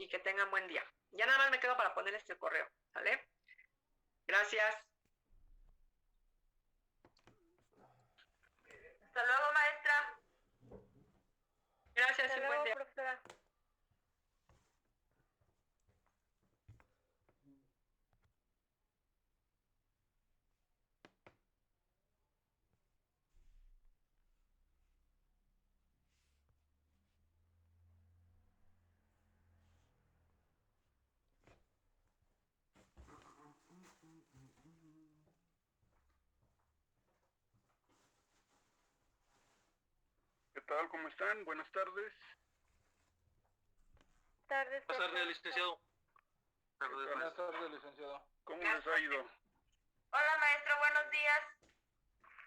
y que tengan buen día. Ya nada más me quedo para ponerles el correo, ¿sale? Gracias. Hasta luego, maestra. Gracias Hasta y buen luego, día. profesora. ¿Qué tal? ¿Cómo están? Buenas tardes. Buenas tardes, licenciado. Buenas tardes, licenciado. ¿Cómo les ha ido? Hola, maestro, buenos días.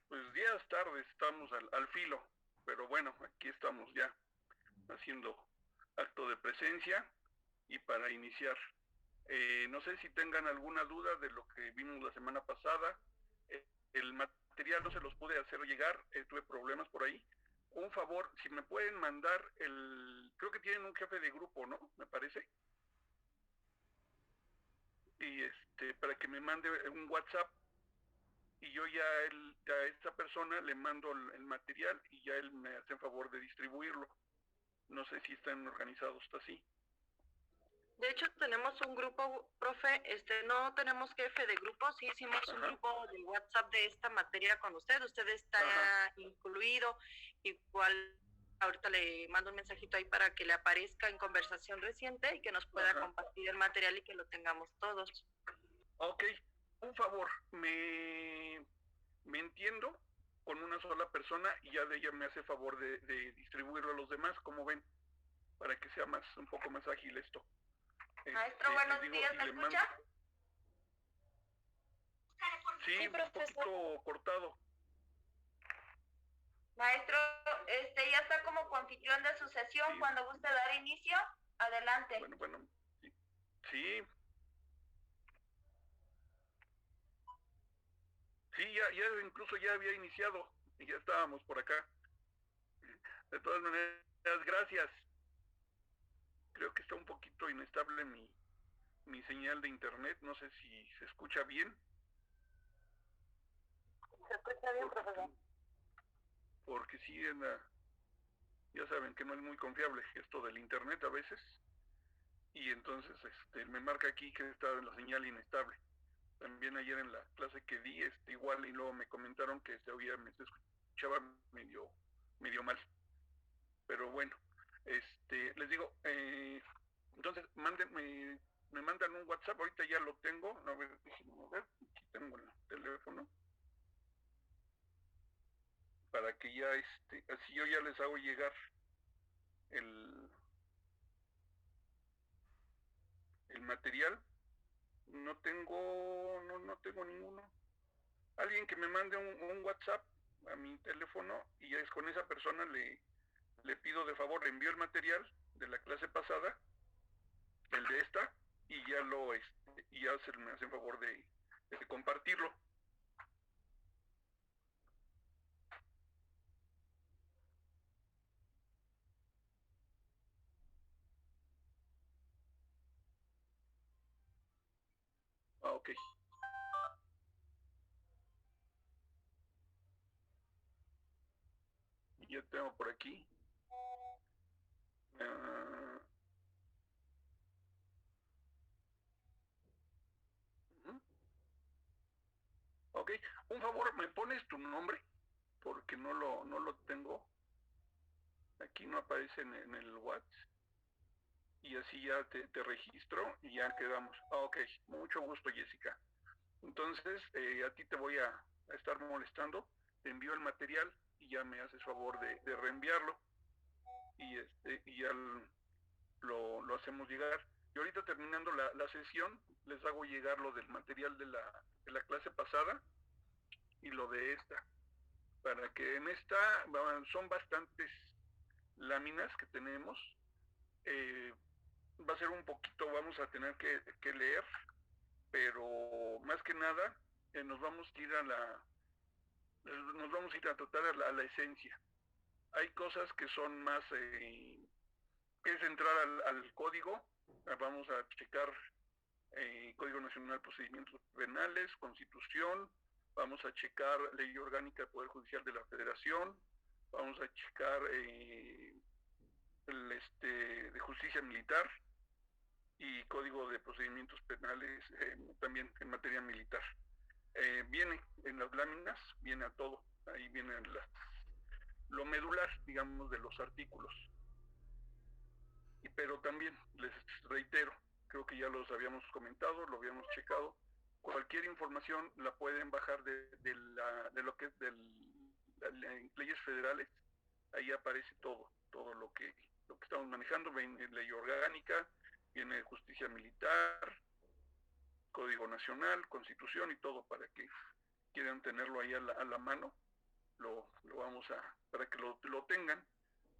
Pues días, tardes, estamos al filo, pero bueno, aquí estamos ya haciendo acto de presencia y para iniciar. No sé si tengan alguna duda de lo que vimos la semana pasada. El material no se los pude hacer llegar, tuve problemas por ahí. Un favor, si me pueden mandar creo que tienen un jefe de grupo, ¿no? Me parece. Y para que me mande un WhatsApp y yo ya a esta persona le mando el material y ya él me hace el favor de distribuirlo. No sé si están organizados así. De hecho, tenemos un grupo, profe, no tenemos jefe de grupo, sí hicimos un grupo de WhatsApp de esta materia con usted está incluido, igual ahorita le mando un mensajito ahí para que le aparezca en conversación reciente y que nos pueda compartir el material y que lo tengamos todos. Ok, un favor, me entiendo con una sola persona y ya de ella me hace favor de distribuirlo a los demás, como ven, para que sea un poco más ágil esto. Maestro, buenos días, ¿me escucha? Sí, un poquito cortado. Maestro, ya está como coanfitrión de su sesión. Sí. Cuando guste dar inicio, adelante. Bueno, sí. Sí, ya incluso ya había iniciado y ya estábamos por acá. De todas maneras, gracias. Creo que está un poquito inestable mi señal de internet, no sé si se escucha bien. Se escucha bien, profesor. Porque sí, ya saben que no es muy confiable esto del internet a veces, y entonces me marca aquí que está la señal inestable. También ayer en la clase que di, igual, y luego me comentaron que se escuchaba medio mal. Pero bueno, les digo, entonces me mandan un WhatsApp, ahorita ya lo tengo, a ver, déjenme ver, aquí tengo el teléfono, para que ya, así yo ya les hago llegar el material. No tengo ninguno. Alguien que me mande un WhatsApp a mi teléfono y ya es con esa persona le pido de favor, le envío el material de la clase pasada, el de esta, y y ya me hacen favor de compartirlo. Ok. Y ya tengo por aquí. Uh, ok, un favor, ¿me pones tu nombre? Porque no lo tengo. Aquí no aparece en el WhatsApp. Y así ya te registro y ya quedamos. Ok, mucho gusto, Jessica. Entonces, a ti te voy a estar molestando, te envío el material y ya me haces favor de reenviarlo y ya lo hacemos llegar. Y ahorita terminando la sesión, les hago llegar lo del material de la clase pasada y lo de esta, para que en esta son bastantes láminas que tenemos. Va a ser un poquito, vamos a tener que leer, pero más que nada nos vamos a ir a tratar a la esencia. Hay cosas que son más, que es entrar al código, vamos a checar Código Nacional de Procedimientos Penales, Constitución, vamos a checar Ley Orgánica del Poder Judicial de la Federación, vamos a checar de Justicia Militar y Código de Procedimientos Penales también en materia militar. Viene en las láminas, viene a todo, ahí viene lo medular, digamos, de los artículos. Pero también les reitero, creo que ya los habíamos comentado, lo habíamos checado, cualquier información la pueden bajar de lo que es de las leyes federales, ahí aparece todo lo que estamos manejando, viene ley orgánica, viene justicia militar, Código Nacional, Constitución y todo, para que quieran tenerlo ahí a la mano, lo vamos para que lo tengan,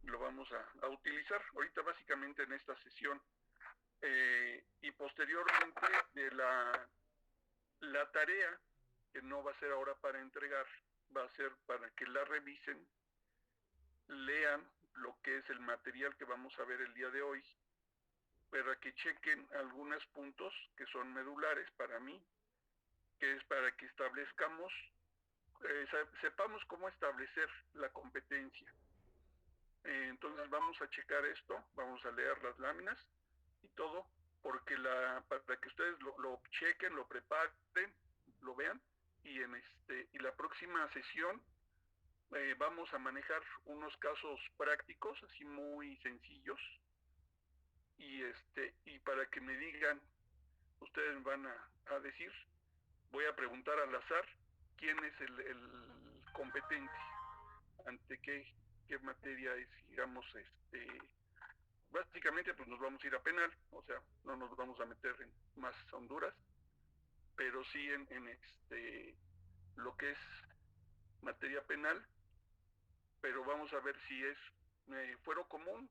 lo vamos a utilizar ahorita básicamente en esta sesión, y posteriormente de la tarea, que no va a ser ahora para entregar, va a ser para que la revisen, lean lo que es el material que vamos a ver el día de hoy, para que chequen algunos puntos que son medulares para mí, que es para que establezcamos, sepamos cómo establecer la competencia. Entonces vamos a checar esto, vamos a leer las láminas y todo, porque para que ustedes lo chequen, lo preparen, lo vean, y y la próxima sesión vamos a manejar unos casos prácticos, así muy sencillos, y para que me digan, ustedes van a decir, voy a preguntar al azar quién es el competente, ante qué materia es, digamos, básicamente pues nos vamos a ir a penal, o sea, no nos vamos a meter en más Honduras, pero sí en lo que es materia penal, pero vamos a ver si es fuero común,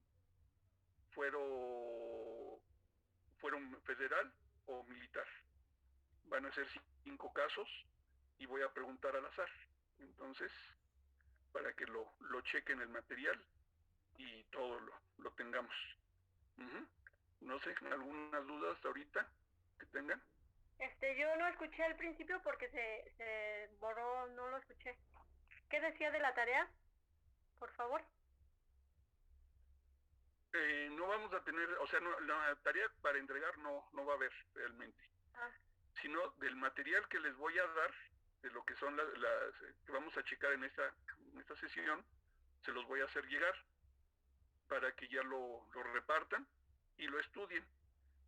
fuero federal o militar. Van a ser 5 casos y voy a preguntar al azar. Entonces, para que lo chequen el material y todo lo tengamos. No sé, ¿algunas dudas ahorita que tengan? Yo no escuché al principio porque se borró, no lo escuché. ¿Qué decía de la tarea? Por favor. No vamos a tener, o sea, no, la tarea para entregar no va a haber realmente, sino del material que les voy a dar, de lo que son las que vamos a checar en esta sesión, se los voy a hacer llegar para que ya lo repartan y lo estudien.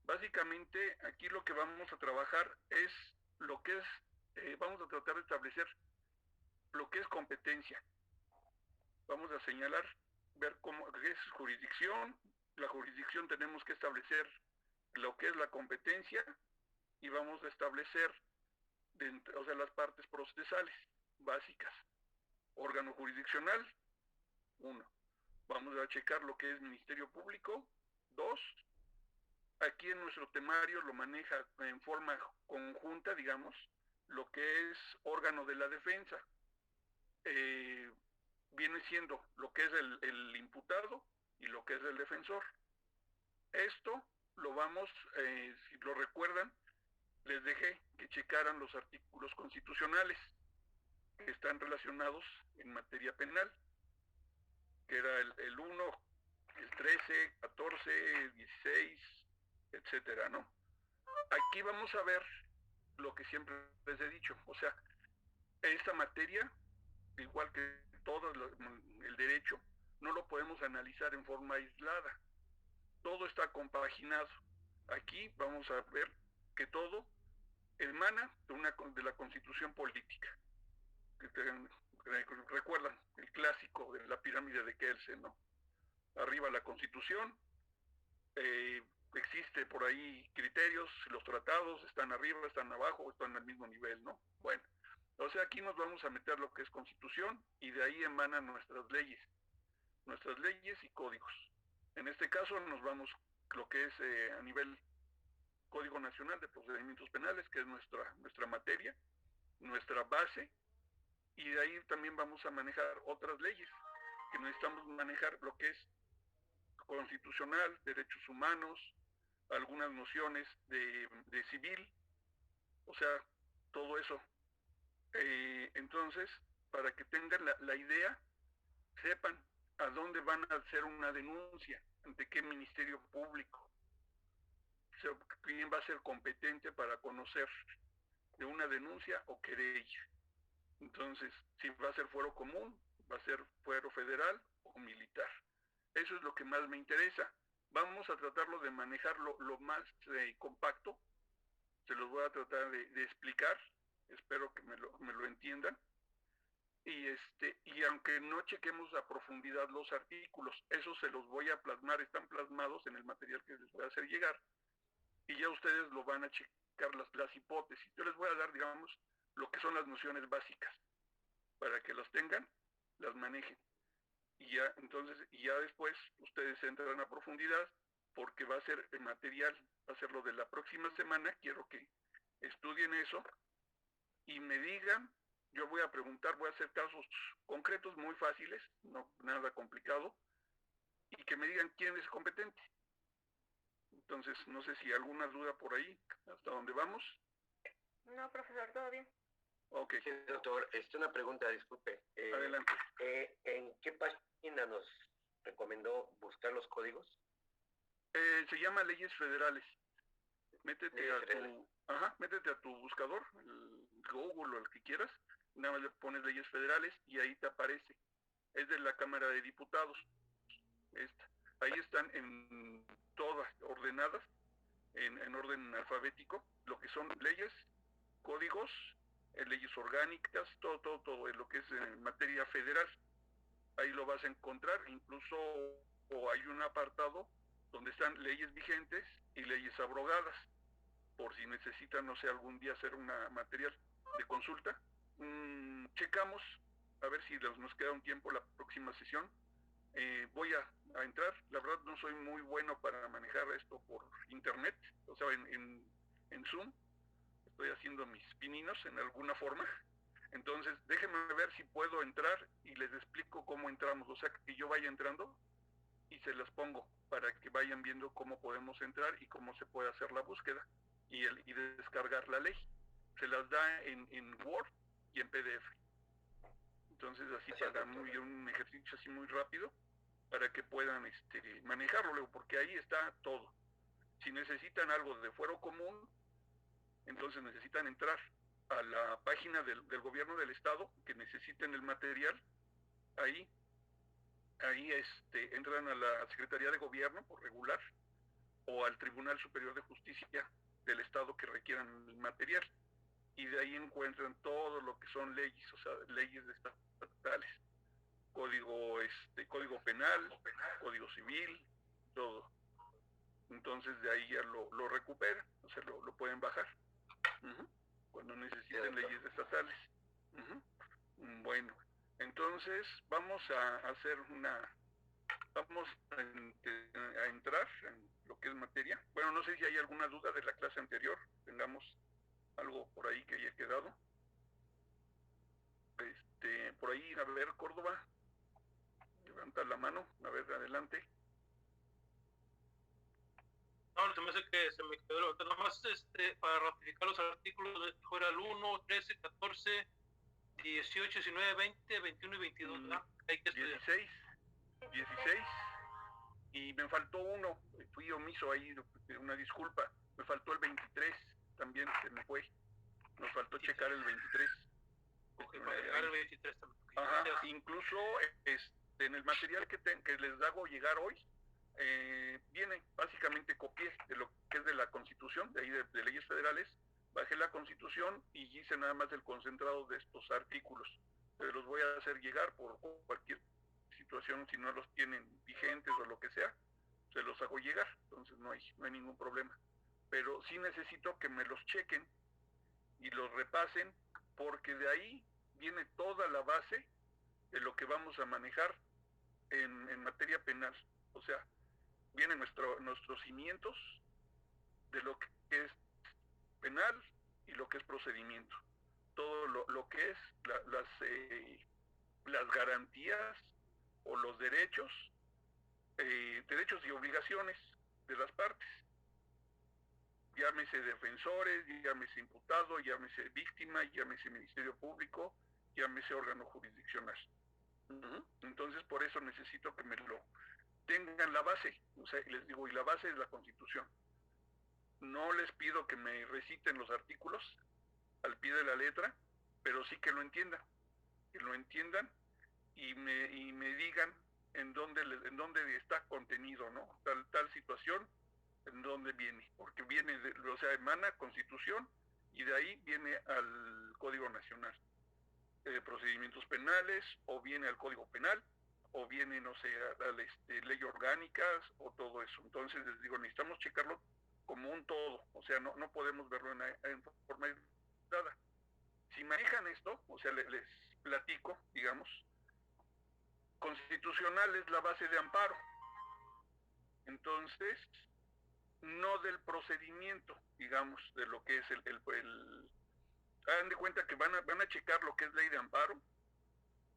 Básicamente aquí lo que vamos a trabajar es lo que es, vamos a tratar de establecer lo que es competencia. Vamos a señalar, ver qué es jurisdicción. La jurisdicción tenemos que establecer lo que es la competencia y vamos a establecer o sea, las partes procesales básicas. Órgano jurisdiccional, 1. Vamos a checar lo que es Ministerio Público, 2. Aquí en nuestro temario lo maneja en forma conjunta, digamos, lo que es órgano de la defensa. Viene siendo lo que es el imputado y lo que es el defensor. Esto lo vamos, si lo recuerdan, les dejé que checaran los artículos constitucionales que están relacionados en materia penal, que era el 1, el 13, 14, 16, etcétera, ¿no? Aquí vamos a ver lo que siempre les he dicho, o sea, esta materia, igual que todo el derecho, no lo podemos analizar en forma aislada, todo está compaginado. Aquí vamos a ver que todo emana de la Constitución política. Recuerdan el clásico de la pirámide de Kelsen, ¿no? Arriba la Constitución, existe por ahí criterios, los tratados están arriba, están abajo, están al mismo nivel, ¿no? Bueno, o sea, aquí nos vamos a meter lo que es Constitución y de ahí emanan nuestras leyes y códigos. En este caso nos vamos lo que es a nivel Código Nacional de Procedimientos Penales, que es nuestra materia, nuestra base, y de ahí también vamos a manejar otras leyes, que necesitamos manejar lo que es constitucional, derechos humanos, algunas nociones de civil, o sea, todo eso. Entonces, para que tengan la idea, sepan a dónde van a hacer una denuncia, ante qué ministerio público, o sea, quién va a ser competente para conocer de una denuncia o querella. Entonces, si va a ser fuero común, va a ser fuero federal o militar. Eso es lo que más me interesa. Vamos a tratarlo de manejarlo lo más compacto. Se los voy a tratar de explicar. Espero que me lo entiendan. Y aunque no chequemos a profundidad los artículos, esos se los voy a plasmar, están plasmados en el material que les voy a hacer llegar, y ya ustedes lo van a checar las hipótesis. Yo les voy a dar, digamos, lo que son las nociones básicas, para que las tengan, las manejen. Y ya después ustedes entran a profundidad, porque va a ser el material, va a ser lo de la próxima semana. Quiero que estudien eso y me digan. Yo voy a preguntar, voy a hacer casos concretos muy fáciles, no nada complicado, y que me digan quién es competente. Entonces, no sé si alguna duda por ahí, hasta dónde vamos. No, profesor, todo bien. Ok. Sí, doctor, una pregunta, disculpe. Adelante. ¿En qué página nos recomendó buscar los códigos? Se llama Leyes Federales. Métete métete a tu buscador, el Google o el que quieras, nada más le pones Leyes Federales y ahí te aparece. Es de la Cámara de Diputados. Ahí están en todas ordenadas, en orden alfabético, lo que son leyes, códigos, leyes orgánicas, todo lo que es en materia federal. Ahí lo vas a encontrar, incluso o hay un apartado donde están leyes vigentes y leyes abrogadas, por si necesitan, no sé, algún día hacer una material de consulta. Checamos, a ver si nos queda un tiempo la próxima sesión. Voy a entrar, la verdad no soy muy bueno para manejar esto por internet, o sea, en Zoom, estoy haciendo mis pininos en alguna forma. Entonces, déjenme ver si puedo entrar y les explico cómo entramos, o sea, que yo vaya entrando y se las pongo para que vayan viendo cómo podemos entrar y cómo se puede hacer la búsqueda y descargar la ley. Se las da en Word y en PDF. Entonces, así para un ejercicio así muy rápido, para que puedan manejarlo luego, porque ahí está todo. Si necesitan algo de fuero común, entonces necesitan entrar a la página del gobierno del estado, que necesiten el material. Ahí entran a la Secretaría de Gobierno por regular o al Tribunal Superior de Justicia del estado que requieran el material, y de ahí encuentran todo lo que son leyes, o sea, leyes estatales, código penal, código civil, todo. Entonces de ahí ya lo recuperan, o sea, lo pueden bajar cuando necesiten leyes estatales. Bueno, entonces vamos a hacer vamos a entrar en lo que es materia. Bueno, no sé si hay alguna duda de la clase anterior, tengamos algo por ahí que haya quedado. Por ahí, a ver, Córdoba, levanta la mano, a ver, adelante. No, se me hace que se me quedó nada más para ratificar los artículos, fuera el 1, 13, 14, 18, 19, 20, 21 y 22, ¿verdad? Hay que 16, y me faltó uno, fui omiso ahí, una disculpa, me faltó el 23, también se me fue, nos faltó checar el 23. Okay, para llegar el 23 también. Ajá, incluso en el material que les hago llegar hoy, viene, básicamente copié de lo que es de la Constitución, de ahí de leyes federales, bajé la Constitución y hice nada más el concentrado de estos artículos. Se los voy a hacer llegar por cualquier situación, si no los tienen vigentes o lo que sea, se los hago llegar, entonces no hay ningún problema. Pero sí necesito que me los chequen y los repasen, porque de ahí viene toda la base de lo que vamos a manejar en materia penal. O sea, vienen nuestros cimientos de lo que es penal y lo que es procedimiento. Todo lo que es las garantías o los derechos y obligaciones de las partes. llámese defensores, llámese imputado, llámese víctima, llámese Ministerio Público, llámese órgano jurisdiccional. Entonces, por eso necesito que me lo tengan la base, o sea, les digo, y la base es la Constitución. No les pido que me reciten los artículos al pie de la letra, pero sí que lo entiendan y me digan en dónde está contenido, ¿no? Tal situación, en dónde viene, porque viene, o sea, emana Constitución y de ahí viene al Código Nacional de Procedimientos Penales, o viene al Código Penal, o viene, no sé, a ley orgánicas, o todo eso. Entonces les digo, necesitamos checarlo como un todo, o sea, no podemos verlo en forma aislada. Si manejan esto, o sea, les platico, digamos, constitucional es la base de amparo. Entonces, no del procedimiento, digamos, de lo que es hagan de cuenta que van a checar lo que es ley de amparo,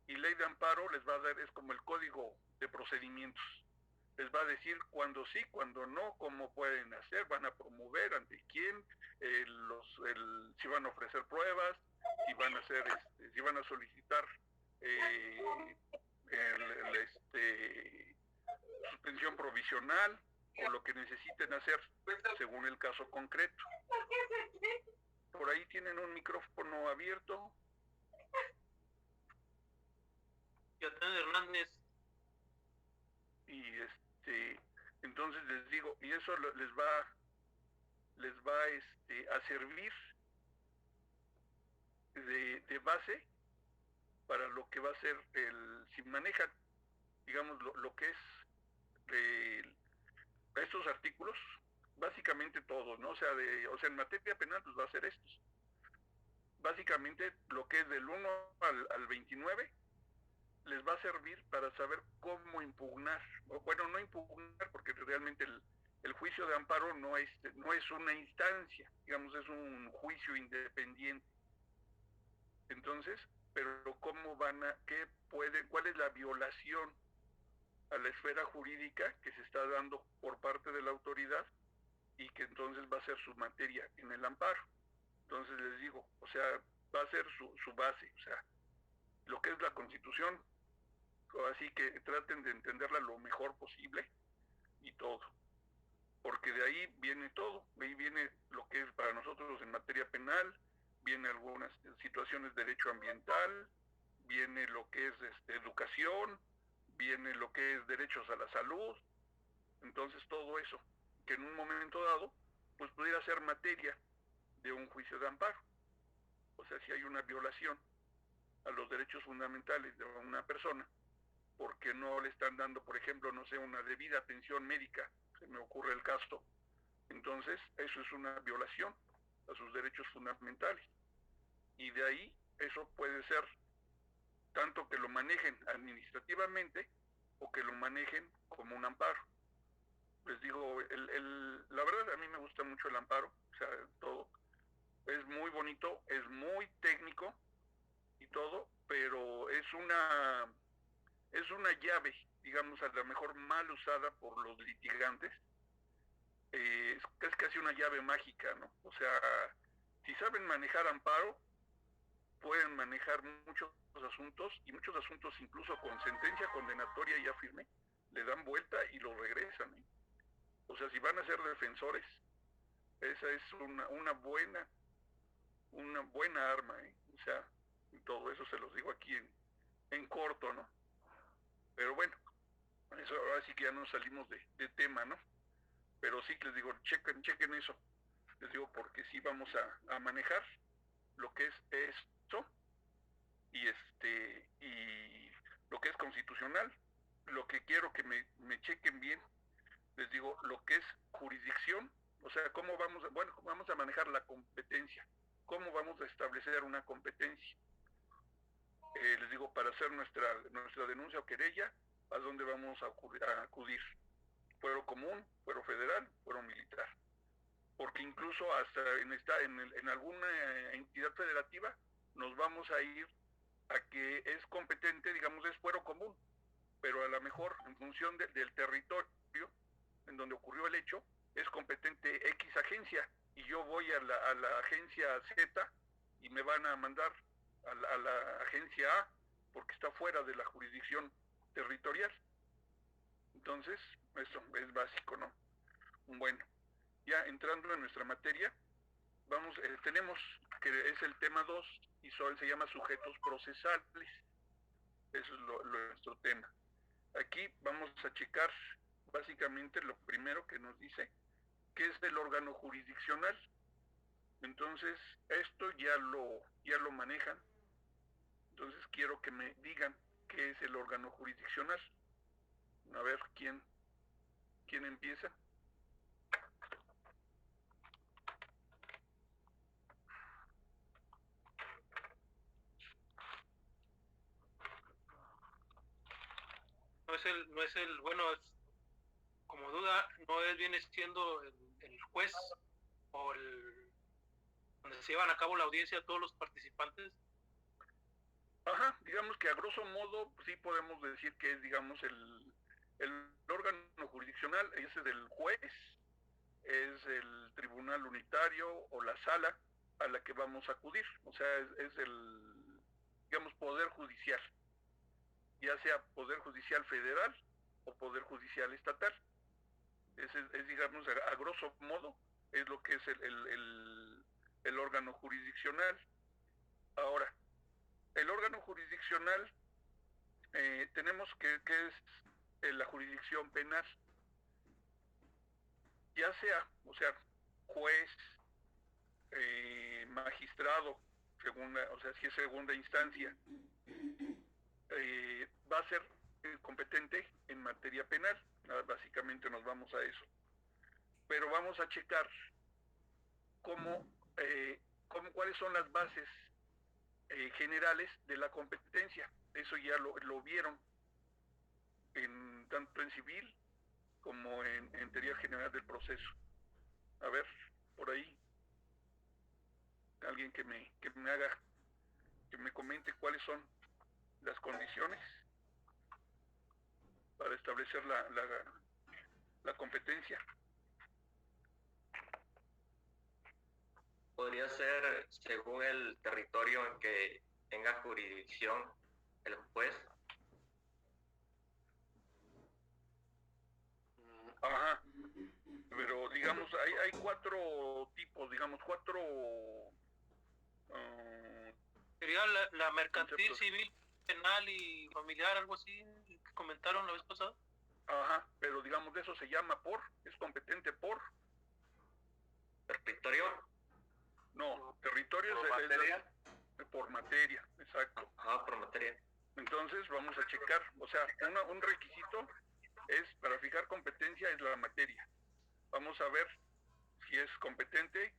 y ley de amparo les va a dar, es como el código de procedimientos. Les va a decir cuándo sí, cuándo no, cómo pueden hacer, van a promover, ante quién, si van a ofrecer pruebas, si van a hacer, si van a solicitar suspensión provisional, o lo que necesiten hacer según el caso concreto. Por ahí tienen un micrófono abierto. Yatán Hernández. Y entonces les digo, y eso les va a servir de base para lo que va a ser si manejan, digamos, lo que es estos artículos, básicamente todos, ¿no? O sea, en materia penal pues va a ser estos. Básicamente lo que es del 1 al 29 les va a servir para saber cómo impugnar, bueno, no impugnar, porque realmente el juicio de amparo no es una instancia, digamos, es un juicio independiente. Entonces, pero cómo cuál es la violación a la esfera jurídica que se está dando por parte de la autoridad, y que entonces va a ser su materia en el amparo. Entonces les digo, o sea, va a ser su base, o sea, lo que es la Constitución, así que traten de entenderla lo mejor posible y todo, porque de ahí viene todo, de ahí viene lo que es para nosotros en materia penal, viene algunas situaciones de derecho ambiental, viene lo que es educación, viene lo que es derechos a la salud. Entonces todo eso, que en un momento dado, pues pudiera ser materia de un juicio de amparo. O sea, si hay una violación a los derechos fundamentales de una persona, porque no le están dando, por ejemplo, no sé, una debida atención médica, se me ocurre el caso, entonces eso es una violación a sus derechos fundamentales. Y de ahí, eso puede ser tanto que lo manejen administrativamente o que lo manejen como un amparo. Les digo, la verdad a mí me gusta mucho el amparo, o sea, todo. Es muy bonito, es muy técnico y todo, pero es una llave, digamos, a lo mejor mal usada por los litigantes. Es casi una llave mágica, ¿no? O sea, si saben manejar amparo, pueden manejar muchos asuntos, y muchos asuntos incluso con sentencia condenatoria ya firme, le dan vuelta y lo regresan, ¿eh? O sea, si van a ser defensores, esa es una buena arma, ¿eh? O sea, y todo eso se los digo aquí en corto, ¿no? Pero bueno, eso ahora sí que ya nos salimos de tema, ¿no? Pero sí que les digo, chequen eso. Les digo, porque sí vamos a manejar lo que es esto, y lo que es constitucional. Lo que quiero que me chequen bien, les digo, lo que es jurisdicción, o sea, cómo vamos a manejar la competencia, cómo vamos a establecer una competencia. Les digo, para hacer nuestra denuncia o querella, ¿a dónde vamos a acudir? Fuero común, fuero federal, fuero militar. Porque incluso hasta en alguna entidad federativa nos vamos a ir a que es competente, digamos, es fuero común, pero a lo mejor en función del territorio en donde ocurrió el hecho, es competente X agencia, y yo voy a la agencia Z y me van a mandar a la agencia A porque está fuera de la jurisdicción territorial. Entonces, eso es básico, ¿no? Bueno, ya entrando en nuestra materia, tenemos que es el tema 2 y se llama sujetos procesales. Eso es nuestro tema. Aquí vamos a checar básicamente lo primero que nos dice, que es el órgano jurisdiccional. Entonces, esto ya lo manejan. Entonces, quiero que me digan qué es el órgano jurisdiccional. A ver, ¿quién empieza? Bueno, como duda, viene siendo el juez o donde se llevan a cabo la audiencia a todos los participantes. Ajá, digamos que a grosso modo sí podemos decir que es, digamos, el órgano jurisdiccional, es el juez, es el tribunal unitario o la sala a la que vamos a acudir, o sea, es el, digamos, poder judicial, ya sea poder judicial federal o poder judicial estatal. Es digamos, a grosso modo, es lo que es el órgano jurisdiccional. Ahora, el órgano jurisdiccional, tenemos que es la jurisdicción penal, ya sea, o sea, juez, magistrado, o sea, si es segunda instancia, va a ser competente en materia penal. Básicamente nos vamos a eso. Pero vamos a checar cuáles son las bases generales de la competencia. Eso ya lo vieron tanto en civil como en teoría general del proceso. A ver, por ahí, alguien que me comente cuáles son las condiciones para establecer la competencia. Podría ser según el territorio en que tenga jurisdicción el juez. Ajá, pero digamos, hay 4 tipos, digamos, 4... Sería la mercantil, conceptos. civil, penal y familiar, algo así que comentaron la vez pasada. Ajá, pero digamos, de eso se llama es competente por. ¿Territorio? No, territorio ¿Por es materia? Por materia, exacto. Ajá, por materia. Entonces vamos a checar, o sea, un requisito es, para fijar competencia, es la materia. Vamos a ver si es competente,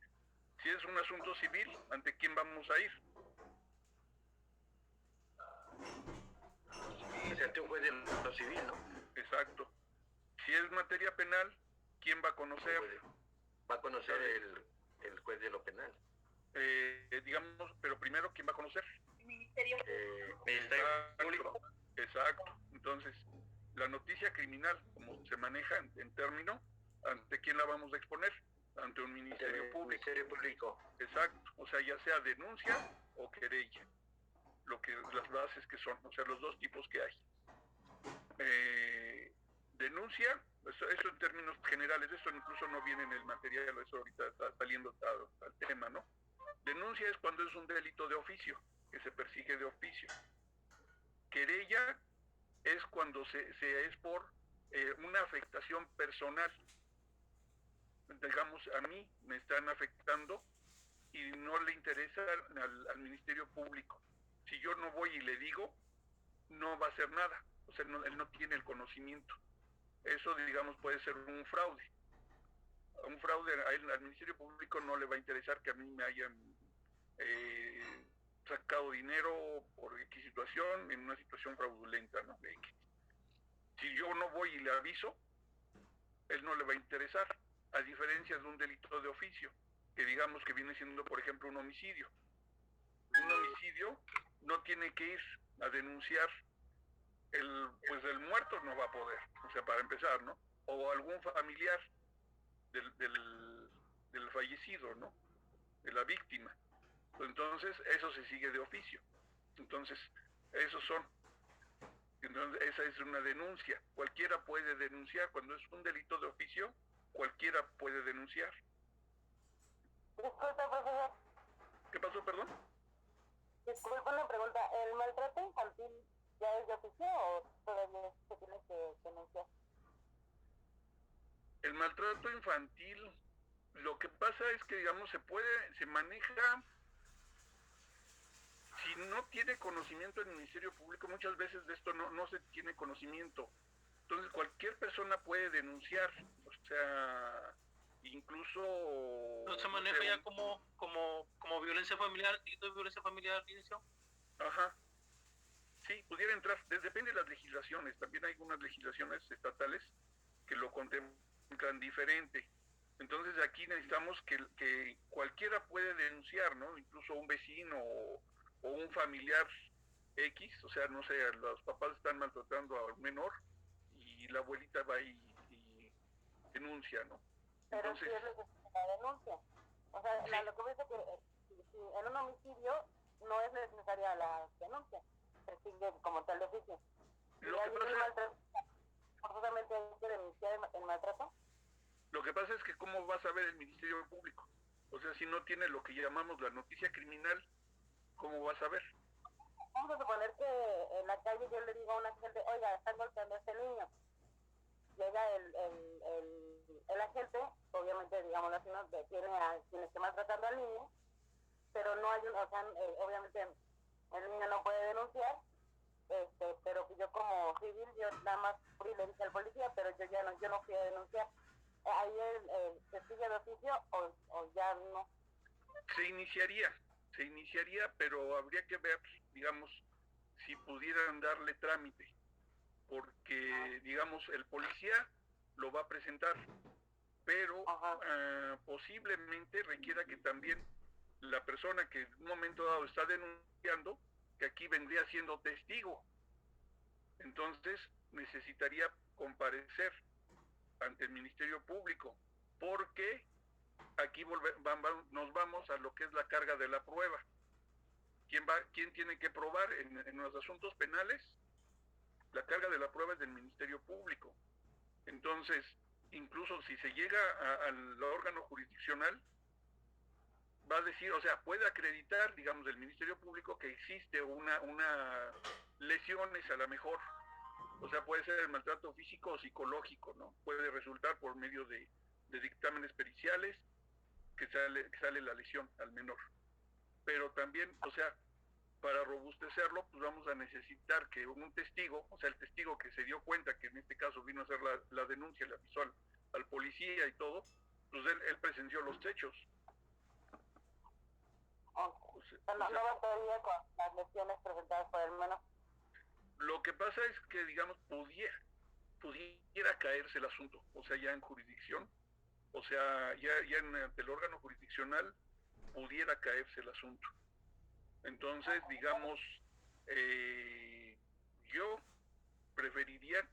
si es un asunto civil, ¿ante quién vamos a ir? Sí, ante un juez de lo civil, ¿no? Exacto. Si es materia penal, ¿quién va a conocer? Va a conocer el juez de lo penal. Digamos, pero primero, ¿quién va a conocer? Ministerio Ministerio Público. Exacto. Entonces, la noticia criminal, como se maneja en término, ¿ante quién la vamos a exponer? Ante un ministerio público. Ministerio Público. Exacto. O sea, ya sea denuncia o querella. Las bases que son, o sea, los 2 tipos que hay. Denuncia, eso en términos generales, eso incluso no viene en el material, eso ahorita está saliendo al tema, ¿no? Denuncia es cuando es un delito de oficio, que se persigue de oficio. Querella es cuando es por una afectación personal. Digamos, a mí me están afectando y no le interesa al Ministerio Público. Si yo no voy y le digo, no va a hacer nada. O sea, él no tiene el conocimiento. Eso, digamos, puede ser un fraude. Un fraude al Ministerio Público no le va a interesar que a mí me hayan sacado dinero por X situación, en una situación fraudulenta, ¿no? Si yo no voy y le aviso, él no le va a interesar, a diferencia de un delito de oficio, que digamos que viene siendo, por ejemplo, un homicidio. Un homicidio no tiene que ir a denunciar, pues el muerto no va a poder, o sea, para empezar, ¿no? O algún familiar del fallecido, ¿no? De la víctima. Entonces, eso se sigue de oficio. Entonces, esos son. Entonces, esa es una denuncia. Cualquiera puede denunciar. Cuando es un delito de oficio, cualquiera puede denunciar. Disculpe, profesor. ¿Qué pasó, perdón? Disculpe una pregunta. ¿El maltrato infantil ya es de oficio o todavía se tiene que denunciar? El maltrato infantil, lo que pasa es que, digamos, se maneja, si no tiene conocimiento el Ministerio Público, muchas veces de esto no se tiene conocimiento. Entonces, cualquier persona puede denunciar, o sea, incluso... ¿No se maneja ya como violencia familiar, delito de violencia familiar, inicio? Ajá. Sí, pudiera entrar, depende de las legislaciones, también hay algunas legislaciones estatales que lo contemplan diferente. Entonces aquí necesitamos que cualquiera puede denunciar, ¿no? Incluso un vecino o un familiar X, o sea, no sé, los papás están maltratando a un menor y la abuelita va y denuncia, ¿no? Pero Entonces, sí es la denuncia. O sea, sí. lo que dice que si en un homicidio no es necesaria la denuncia, se sigue como tal de oficio. Lo que pasa... forzosamente hay que denunciar el maltrato. Lo que pasa es que ¿cómo va a saber el Ministerio Público? O sea, si no tiene lo que llamamos la noticia criminal, ¿cómo va a saber? Vamos a suponer que en la calle yo le digo a una gente, oiga, están golpeando a este niño. Llega el agente, obviamente, digamos así, ¿no? Tiene a quien esté maltratando al niño, pero no hay o sea, obviamente el niño no puede denunciar, pero yo como civil, yo nada más fui y le dije al policía, pero yo no fui a denunciar. Ahí se sigue de oficio o ya no. Se iniciaría, pero habría que ver, digamos, si pudieran darle trámite, porque, digamos, el policía lo va a presentar, pero posiblemente requiera que también la persona que en un momento dado está denunciando, que aquí vendría siendo testigo, entonces necesitaría comparecer ante el Ministerio Público, porque aquí nos vamos a lo que es la carga de la prueba. ¿Quién tiene que probar en los asuntos penales? La carga de la prueba es del Ministerio Público. Entonces, incluso si se llega al órgano jurisdiccional, va a decir, o sea, puede acreditar, digamos, del Ministerio Público que existe una lesiones a lo mejor. O sea, puede ser el maltrato físico o psicológico, ¿no? Puede resultar por medio de dictámenes periciales que sale la lesión al menor. Pero también, o sea, para robustecerlo, pues vamos a necesitar que un testigo, o sea, el testigo que se dio cuenta que en este caso vino a hacer la denuncia, le avisó al policía y todo, pues él presenció los hechos. No va todavía con las lesiones presentadas por el menor. Lo que pasa es que, digamos, pudiera caerse el asunto, o sea, ya en jurisdicción, o sea, ya ante el órgano jurisdiccional pudiera caerse el asunto. Entonces, digamos, yo preferiría,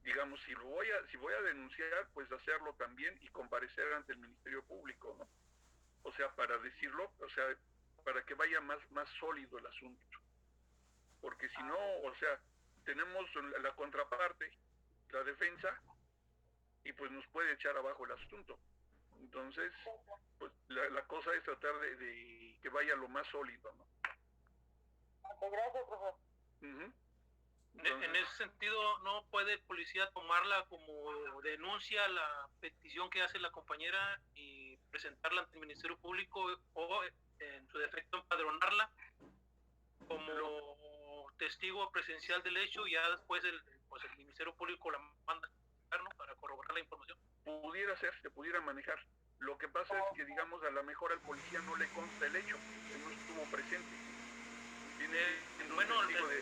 digamos, si voy a denunciar, pues hacerlo también y comparecer ante el Ministerio Público, ¿no? O sea, para decirlo, o sea, para que vaya más sólido el asunto. Porque si no, o sea, tenemos la contraparte, la defensa, y pues nos puede echar abajo el asunto. Entonces, pues la cosa es tratar de que vaya lo más sólido, ¿no? Gracias, profesor. Entonces, en ese sentido, ¿no puede el policía tomarla como denuncia la petición que hace la compañera y presentarla ante el Ministerio Público o, en su defecto, empadronarla como testigo presencial del hecho y ya después el Ministerio Público la manda, ¿no?, para corroborar la información? se pudiera manejar. Lo que pasa es que, digamos, a lo mejor al policía no le consta el hecho, que no estuvo presente. Tiene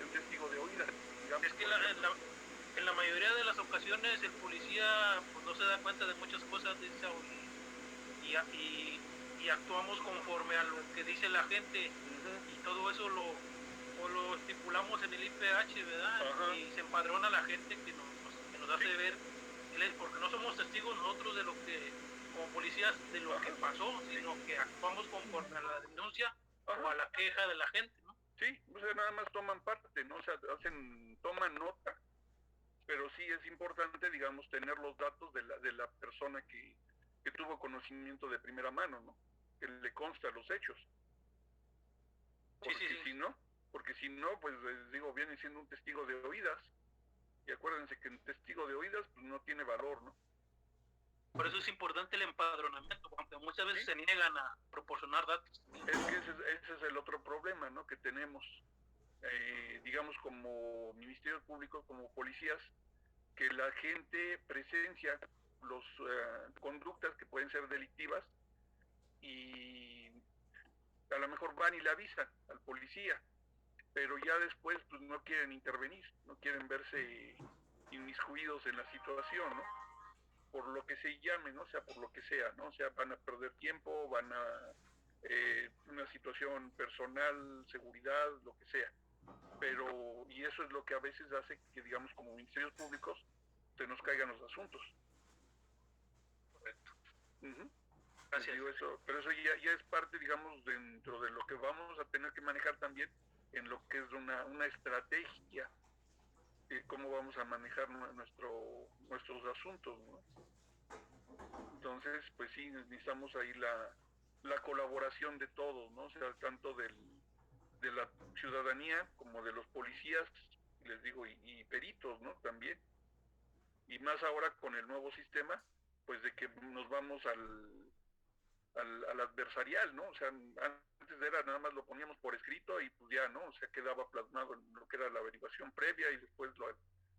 un testigo de oída. Digamos, es que en la mayoría de las ocasiones el policía pues no se da cuenta de muchas cosas, dice, y actuamos conforme a lo que dice la gente, y todo eso lo estipulamos en el IPH, ¿verdad? Y se empadrona la gente que nos hace ver, porque no somos testigos nosotros de lo que como policías de lo que pasó, sino que actuamos conforme a la denuncia o a la queja de la gente, ¿no? Sí, o sea, nada más toman parte, ¿no? O sea, toman nota, pero sí es importante, digamos, tener los datos de la persona que tuvo conocimiento de primera mano, ¿no? Que le consta los hechos. Porque si no, pues les digo, viene siendo un testigo de oídas, y acuérdense que un testigo de oídas pues no tiene valor, ¿no? Por eso es importante el empadronamiento, aunque muchas veces se niegan a proporcionar datos. Es que ese es el otro problema, ¿no? Que tenemos, digamos, como Ministerios Públicos, como policías, que la gente presencia los conductas que pueden ser delictivas y a lo mejor van y le avisan al policía, pero ya después pues no quieren intervenir, no quieren verse inmiscuidos en la situación, ¿no? Por lo que se llame, ¿no? O sea, por lo que sea, ¿no? O sea, van a perder tiempo, van a una situación personal, seguridad, lo que sea. Pero, y eso es lo que a veces hace que, digamos, como ministerios públicos, se nos caigan los asuntos. Correcto. Gracias. Digo eso, pero eso ya es parte, digamos, dentro de lo que vamos a tener que manejar también en lo que es una estrategia de cómo vamos a manejar nuestros asuntos, ¿no? Entonces, pues sí, necesitamos ahí la colaboración de todos, ¿no? O sea, tanto de la ciudadanía como de los policías, les digo, y peritos, ¿no? También. Y más ahora con el nuevo sistema, pues de que nos vamos al adversarial, ¿no? O sea, antes era nada más lo poníamos por escrito y pues ya, ¿no? O sea, quedaba plasmado en lo que era la averiguación previa y después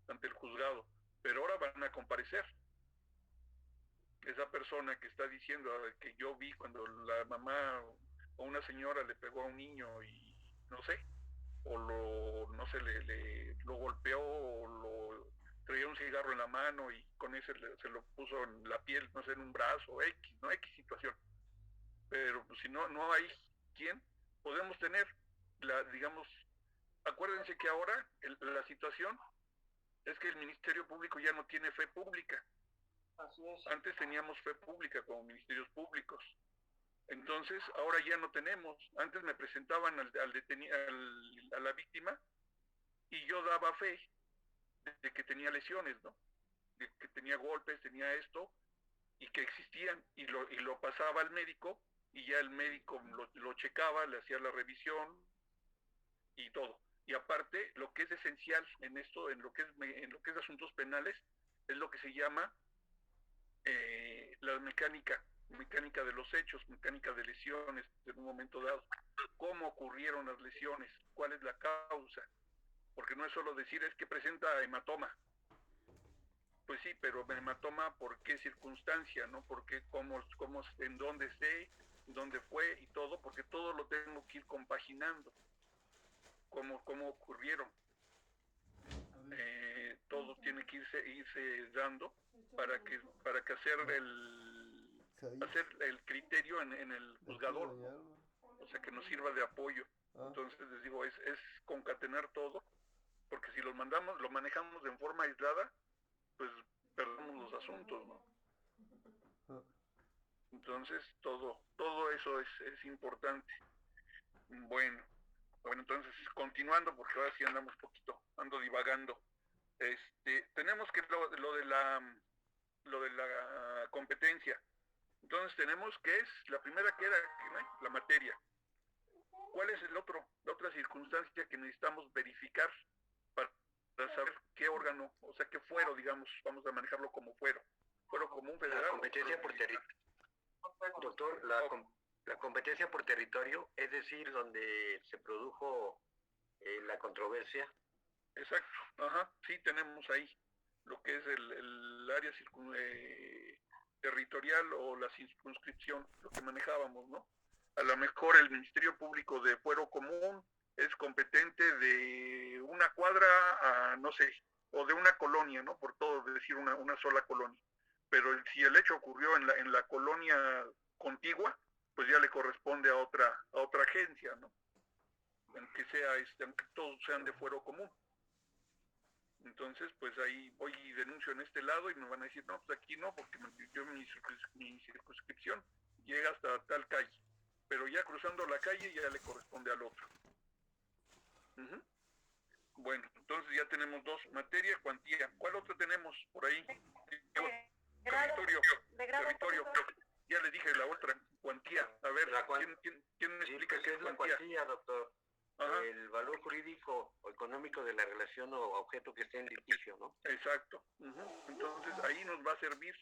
ante el juzgado. Pero ahora van a comparecer. Esa persona que está diciendo que yo vi cuando la mamá o una señora le pegó a un niño y no sé, o no sé, lo golpeó o lo traía un cigarro en la mano y con ese se lo puso en la piel, no sé, en un brazo, X, ¿no? X situación. Pero pues, si no hay quien, podemos tener, digamos, acuérdense que ahora la situación es que el Ministerio Público ya no tiene fe pública. Así es. Antes teníamos fe pública como ministerios públicos. Entonces, ahora ya no tenemos. Antes me presentaban a la víctima y yo daba fe de que tenía lesiones, ¿no? De que tenía golpes, tenía esto, y que existían, y lo pasaba al médico, y ya el médico lo checaba, le hacía la revisión y todo. Y aparte, lo que es esencial en esto, en lo que es asuntos penales, es lo que se llama la mecánica de los hechos, mecánica de lesiones en un momento dado, cómo ocurrieron las lesiones, cuál es la causa, porque no es solo decir es que presenta hematoma. Pues sí, pero hematoma por qué circunstancia, ¿no? Porque cómo en dónde esté, dónde fue y todo, porque todo lo tengo que ir compaginando, cómo ocurrieron. Todo tiene que irse dando para que hacer el criterio en el juzgador, ¿no? O sea, que nos sirva de apoyo. Entonces les digo, es concatenar todo, porque si lo manejamos en forma aislada, pues perdemos los asuntos, ¿no? Entonces todo eso es importante. Bueno, entonces continuando, porque ahora sí andamos ando divagando. Tenemos que lo de la competencia. Entonces tenemos que es la primera que era, ¿no? La materia. ¿Cuál es la otra circunstancia que necesitamos verificar para saber qué órgano, o sea, qué fuero, digamos, vamos a manejarlo como fuero común federal? La competencia por territorio. Doctor, la competencia por territorio, es decir, donde se produjo la controversia. Exacto, sí tenemos ahí lo que es el área territorial o la circunscripción, lo que manejábamos, ¿no? A lo mejor el Ministerio Público de Fuero Común es competente de una cuadra a, no sé, o de una colonia, ¿no? Por todo decir una sola colonia. Pero si el hecho ocurrió en la colonia contigua, pues ya le corresponde a otra agencia, ¿no? Aunque todos sean de fuero común. Entonces, pues ahí voy y denuncio en este lado y me van a decir, no, pues aquí no, porque yo mi circunscripción llega hasta tal calle, pero ya cruzando la calle ya le corresponde al otro. Uh-huh. Bueno, entonces ya tenemos dos, materia, cuantía. ¿Cuál otra tenemos por ahí? Territorio. Ya le dije la otra, cuantía. A ver, ¿quién me explica qué es la cuantía, doctor? Ajá. El valor jurídico o económico de la relación o objeto que esté en litigio, ¿no? Exacto. Uh-huh. Entonces ahí nos va a servir.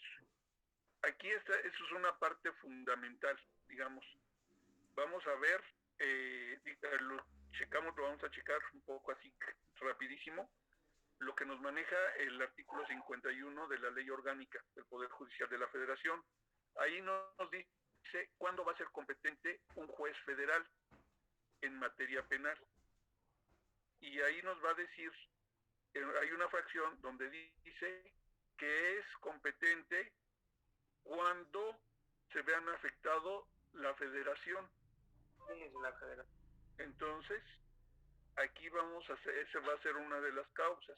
Aquí eso es una parte fundamental, digamos. Vamos a ver, lo vamos a checar un poco así rapidísimo, lo que nos maneja el artículo 51 de la Ley Orgánica del Poder Judicial de la Federación. Ahí nos dice cuándo va a ser competente un juez federal en materia penal. Y ahí nos va a decir, hay una fracción donde dice que es competente cuando se vean afectado la federación. Sí, es la federación. Entonces, aquí esa va a ser una de las causas.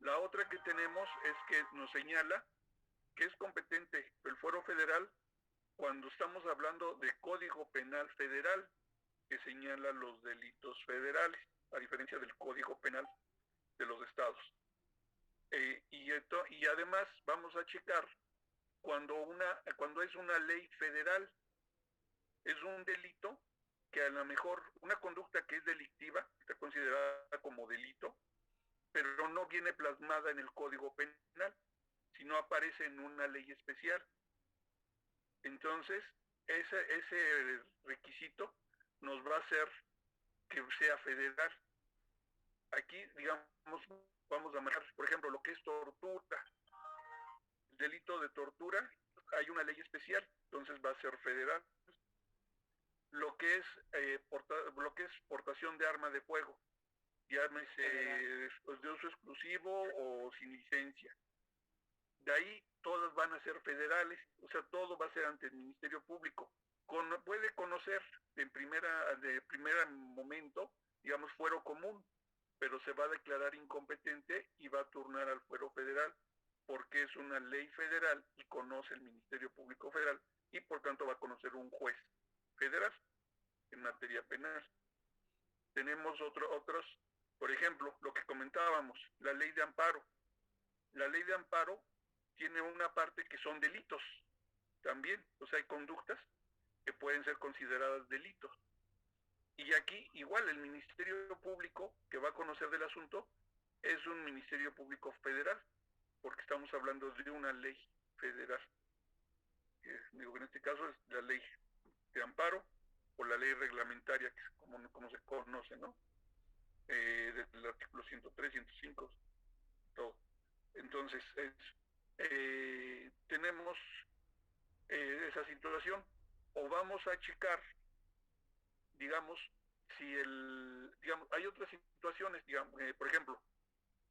La otra que tenemos es que nos señala que es competente el Fuero Federal cuando estamos hablando de Código Penal Federal, que señala los delitos federales, a diferencia del Código Penal de los estados. Y además vamos a checar cuando es una ley federal, es un delito que a lo mejor una conducta que es delictiva, está considerada como delito, pero no viene plasmada en el Código Penal, sino aparece en una ley especial. Entonces, ese requisito nos va a hacer que sea federal. Aquí, digamos, vamos a marcar, por ejemplo, lo que es tortura. El delito de tortura, hay una ley especial, entonces va a ser federal. Lo que es portación de arma de fuego, llámese de uso exclusivo o sin licencia. De ahí todas van a ser federales, o sea, todo va a ser ante el Ministerio Público. Puede conocer de primer momento, digamos, fuero común, pero se va a declarar incompetente y va a turnar al fuero federal, porque es una ley federal y conoce el Ministerio Público Federal y por tanto va a conocer un juez federal en materia penal. Tenemos otros, por ejemplo, lo que comentábamos, la ley de amparo. La ley de amparo tiene una parte que son delitos también, o sea, hay conductas que pueden ser consideradas delitos. Y aquí igual el Ministerio Público que va a conocer del asunto es un Ministerio Público federal, porque estamos hablando de una ley federal. Digo, en este caso es la ley de amparo o la ley reglamentaria, que es como se conoce, ¿no? Del artículo 103, 105, todo. Entonces, tenemos esa situación, o vamos a checar, digamos, hay otras situaciones, digamos, por ejemplo,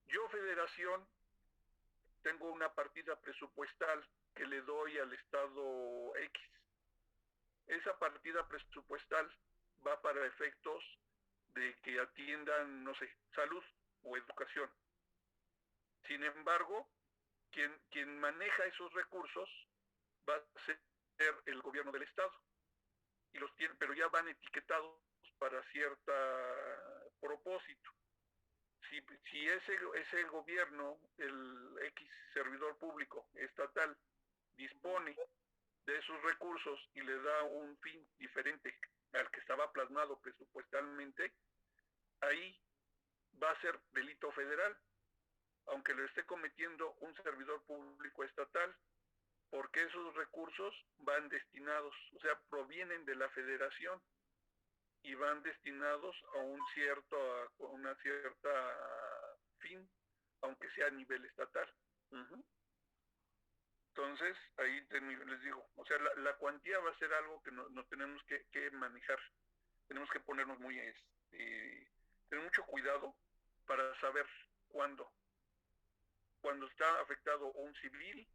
yo federación tengo una partida presupuestal que le doy al estado X. Esa partida presupuestal va para efectos de que atiendan, no sé, salud o educación. Sin embargo, quien maneja esos recursos va a ser el gobierno del estado, y los tiene, pero ya van etiquetados para cierto propósito. Si ese gobierno, el X servidor público estatal, dispone de esos recursos y le da un fin diferente al que estaba plasmado presupuestalmente, ahí va a ser delito federal, aunque lo esté cometiendo un servidor público estatal, porque esos recursos van destinados, o sea, provienen de la federación y van destinados a una cierta fin, aunque sea a nivel estatal. Uh-huh. Entonces, ahí les digo, o sea, la cuantía va a ser algo que no tenemos que manejar. Tenemos que ponernos tener mucho cuidado para saber cuándo está afectado un civil,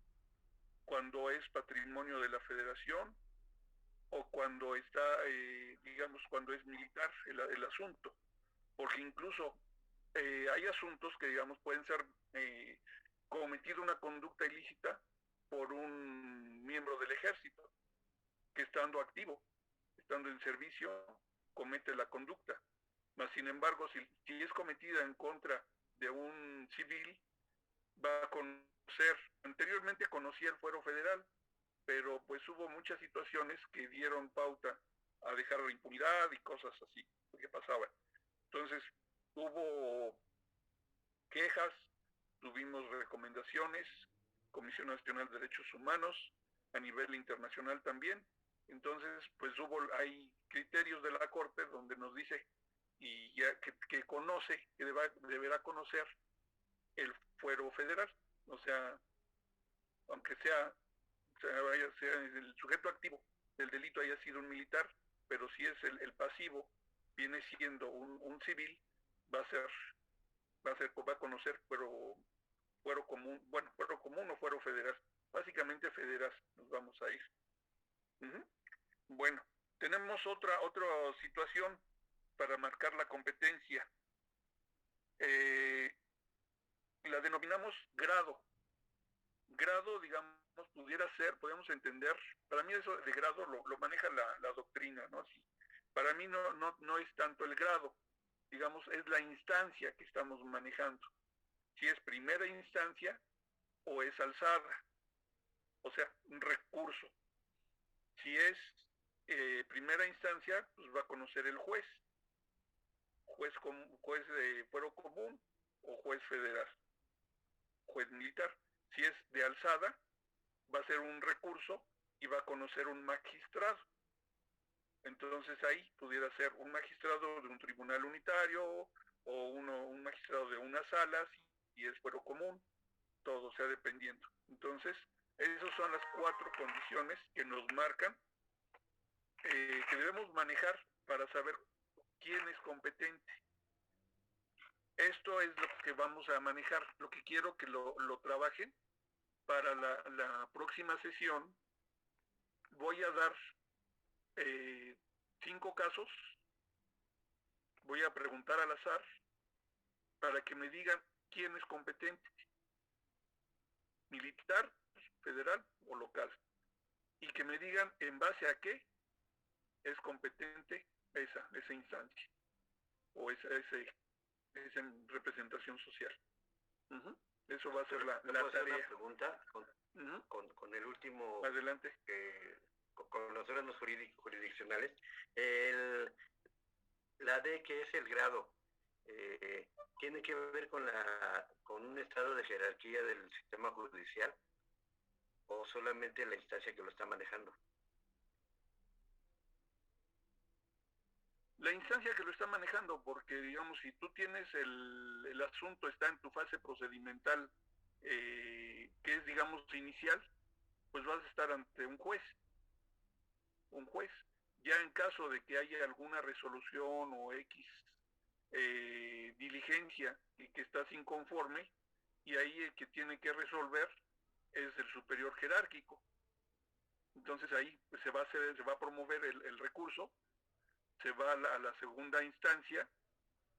cuando es patrimonio de la federación, o cuando está, digamos, cuando es militar el asunto. Porque incluso hay asuntos que, digamos, pueden ser cometido una conducta ilícita por un miembro del ejército que estando activo, estando en servicio, comete la conducta. Mas, sin embargo, si es cometida en contra de un civil, va a conocer, anteriormente conocía el fuero federal, pero pues hubo muchas situaciones que dieron pauta a dejar la impunidad y cosas así, que pasaban. Entonces, hubo quejas, tuvimos recomendaciones, Comisión Nacional de Derechos Humanos, a nivel internacional también. Entonces, pues hay criterios de la Corte donde nos dice y ya que conoce, que deberá conocer el fuero federal, o sea, aunque sea el sujeto activo del delito haya sido un militar, pero si es el pasivo, viene siendo un civil, va a conocer fuero común, bueno, fuero común o fuero federal, básicamente federal, nos vamos a ir. Bueno, tenemos otra situación para marcar la competencia. La denominamos grado. Grado, digamos, podemos entender, para mí eso de grado lo maneja la doctrina, ¿no? Sí. Para mí no es tanto el grado, digamos, es la instancia que estamos manejando. Si es primera instancia o es alzada, o sea, un recurso. Si es primera instancia, pues va a conocer el juez de fuero común o juez federal, juez militar. Si es de alzada, va a ser un recurso y va a conocer un magistrado. Entonces ahí pudiera ser un magistrado de un tribunal unitario o un magistrado de una sala, si es fuero común, todo sea dependiendo. Entonces, esas son las 4 condiciones que nos marcan, que debemos manejar para saber quién es competente. Esto es lo que vamos a manejar, lo que quiero que lo trabajen para la próxima sesión. Voy a dar 5 casos, voy a preguntar al azar para que me digan quién es competente, militar, federal o local, y que me digan en base a qué es competente esa instancia o esa representación social. Eso va a ser la tarea. Hacer una pregunta con el último. Adelante. Con los órganos jurisdiccionales. La D, que es el grado, ¿tiene que ver con un estado de jerarquía del sistema judicial o solamente la instancia que lo está manejando? La instancia que lo está manejando, porque digamos, si tú tienes el asunto está en tu fase procedimental, que es, digamos, inicial, pues vas a estar ante un juez. Ya en caso de que haya alguna resolución o X diligencia y que estás inconforme, y ahí el que tiene que resolver es el superior jerárquico. Entonces ahí pues, se va a promover el recurso, se va a la segunda instancia,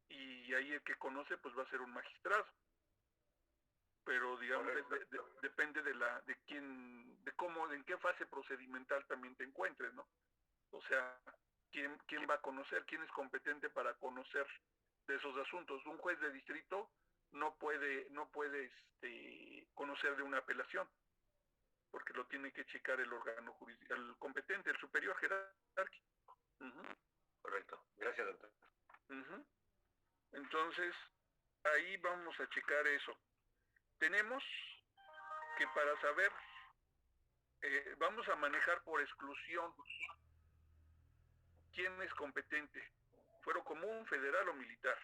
y ahí el que conoce pues va a ser un magistrado. Pero digamos depende de cómo, en qué fase procedimental también te encuentres, ¿no? O sea, quién va a conocer, quién es competente para conocer de esos asuntos. Un juez de distrito no puede conocer de una apelación, porque lo tiene que checar el órgano judicial competente, el superior jerárquico. Correcto. Gracias, doctor. Entonces, ahí vamos a checar eso. Tenemos que para saber, vamos a manejar por exclusión quién es competente, fuero común, federal o militar.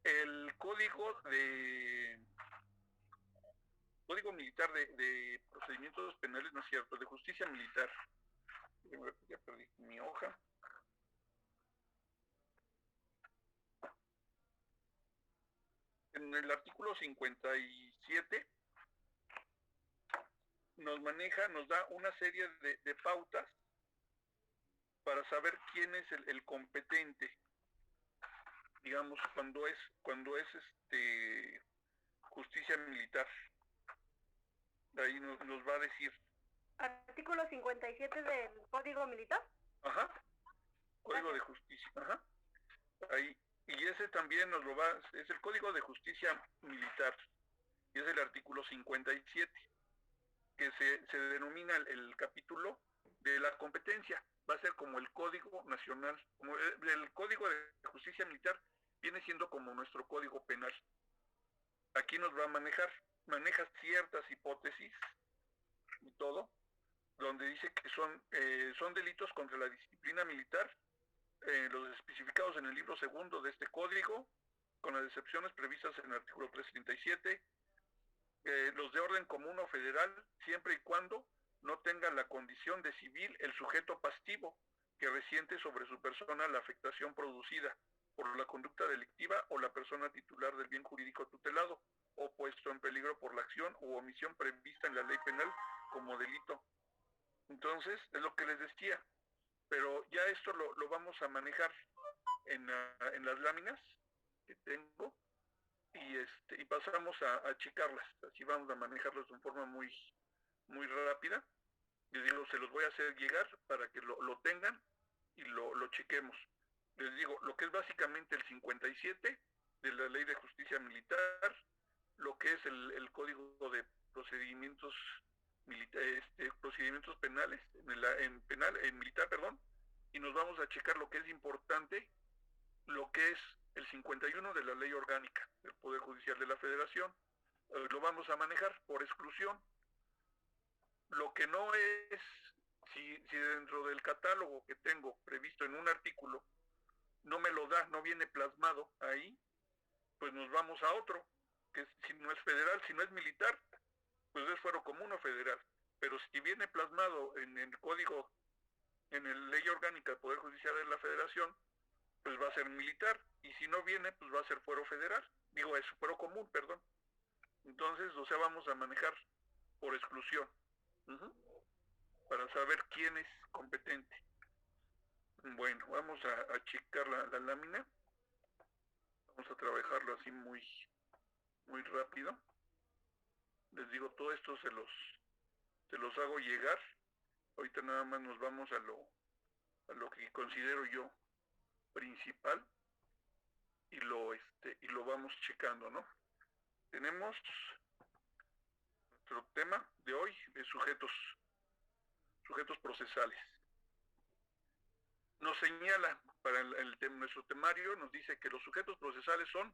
El código militar de procedimientos penales, no es cierto, de justicia militar. Ya perdí mi hoja. En el artículo 57 nos da una serie de pautas para saber quién es el competente. digamos, cuando es justicia militar. Ahí nos va a decir. Artículo 57 del Código Militar. Ajá. Código de Justicia. Ajá. Ahí. Y ese también nos lo va, es el Código de Justicia Militar. Y es el artículo 57, que se denomina el capítulo de la competencia. Va a ser como el Código Nacional, como el Código de Justicia Militar viene siendo como nuestro Código Penal. Aquí nos va a maneja ciertas hipótesis y todo, donde dice que son delitos contra la disciplina militar, los especificados en el libro segundo de este código, con las excepciones previstas en el artículo 337, los de orden común o federal, siempre y cuando no tenga la condición de civil el sujeto pasivo que resiente sobre su persona la afectación producida por la conducta delictiva o la persona titular del bien jurídico tutelado o puesto en peligro por la acción u omisión prevista en la ley penal como delito. Entonces, es lo que les decía, pero ya esto lo vamos a manejar en las láminas que tengo y pasamos a checarlas. Así vamos a manejarlas de forma muy rápida. Les digo, se los voy a hacer llegar para que lo tengan y lo chequemos. Les digo, lo que es básicamente el 57 de la Ley de Justicia Militar, lo que es el Código de Procedimientos procedimientos penales, en militar, y nos vamos a checar lo que es importante, lo que es el 51 de la Ley Orgánica del Poder Judicial de la Federación. Lo vamos a manejar por exclusión. Lo que no es, si dentro del catálogo que tengo previsto en un artículo no me lo da, no viene plasmado ahí, pues nos vamos a otro, que si no es federal, si no es militar, pues es fuero común o federal. Pero si viene plasmado en el código, en la Ley Orgánica del Poder Judicial de la Federación, pues va a ser militar, y si no viene, pues va a ser fuero federal, es fuero común, perdón. Entonces, vamos a manejar por exclusión, para saber quién es competente. Bueno, vamos a checar la lámina, vamos a trabajarlo así muy rápido. Les digo, todo esto se los hago llegar. Ahorita nada más nos vamos a lo que considero yo principal y lo vamos checando, ¿no? Tenemos nuestro tema de hoy de sujetos procesales. Nos señala para nuestro temario, nos dice que los sujetos procesales son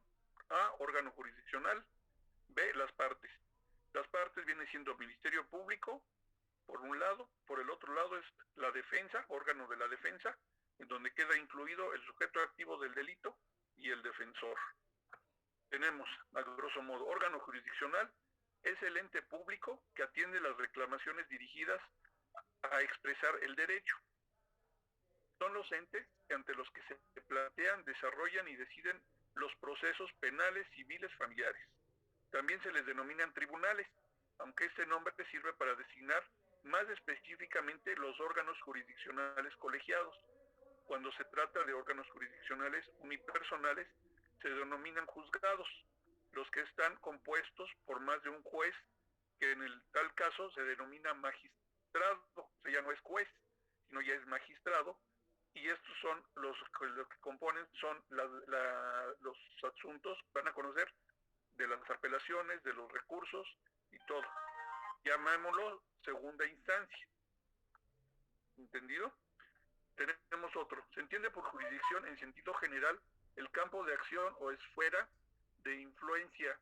A, órgano jurisdiccional, B, las partes. Las partes vienen siendo Ministerio Público, por un lado, por el otro lado es la defensa, órgano de la defensa, en donde queda incluido el sujeto activo del delito y el defensor. Tenemos, a grosso modo, órgano jurisdiccional, es el ente público que atiende las reclamaciones dirigidas a expresar el derecho. Son los entes ante los que se plantean, desarrollan y deciden los procesos penales, civiles, familiares. También se les denominan tribunales, aunque este nombre sirve para designar más específicamente los órganos jurisdiccionales colegiados. Cuando se trata de órganos jurisdiccionales unipersonales, se denominan juzgados, los que están compuestos por más de un juez, que en el tal caso se denomina magistrado, o sea, ya no es juez, sino ya es magistrado, y estos son los que componen, son los asuntos, van a conocer, de las apelaciones, de los recursos y todo. Llamémoslo segunda instancia. ¿Entendido? Tenemos otro. Se entiende por jurisdicción en sentido general el campo de acción o esfera de influencia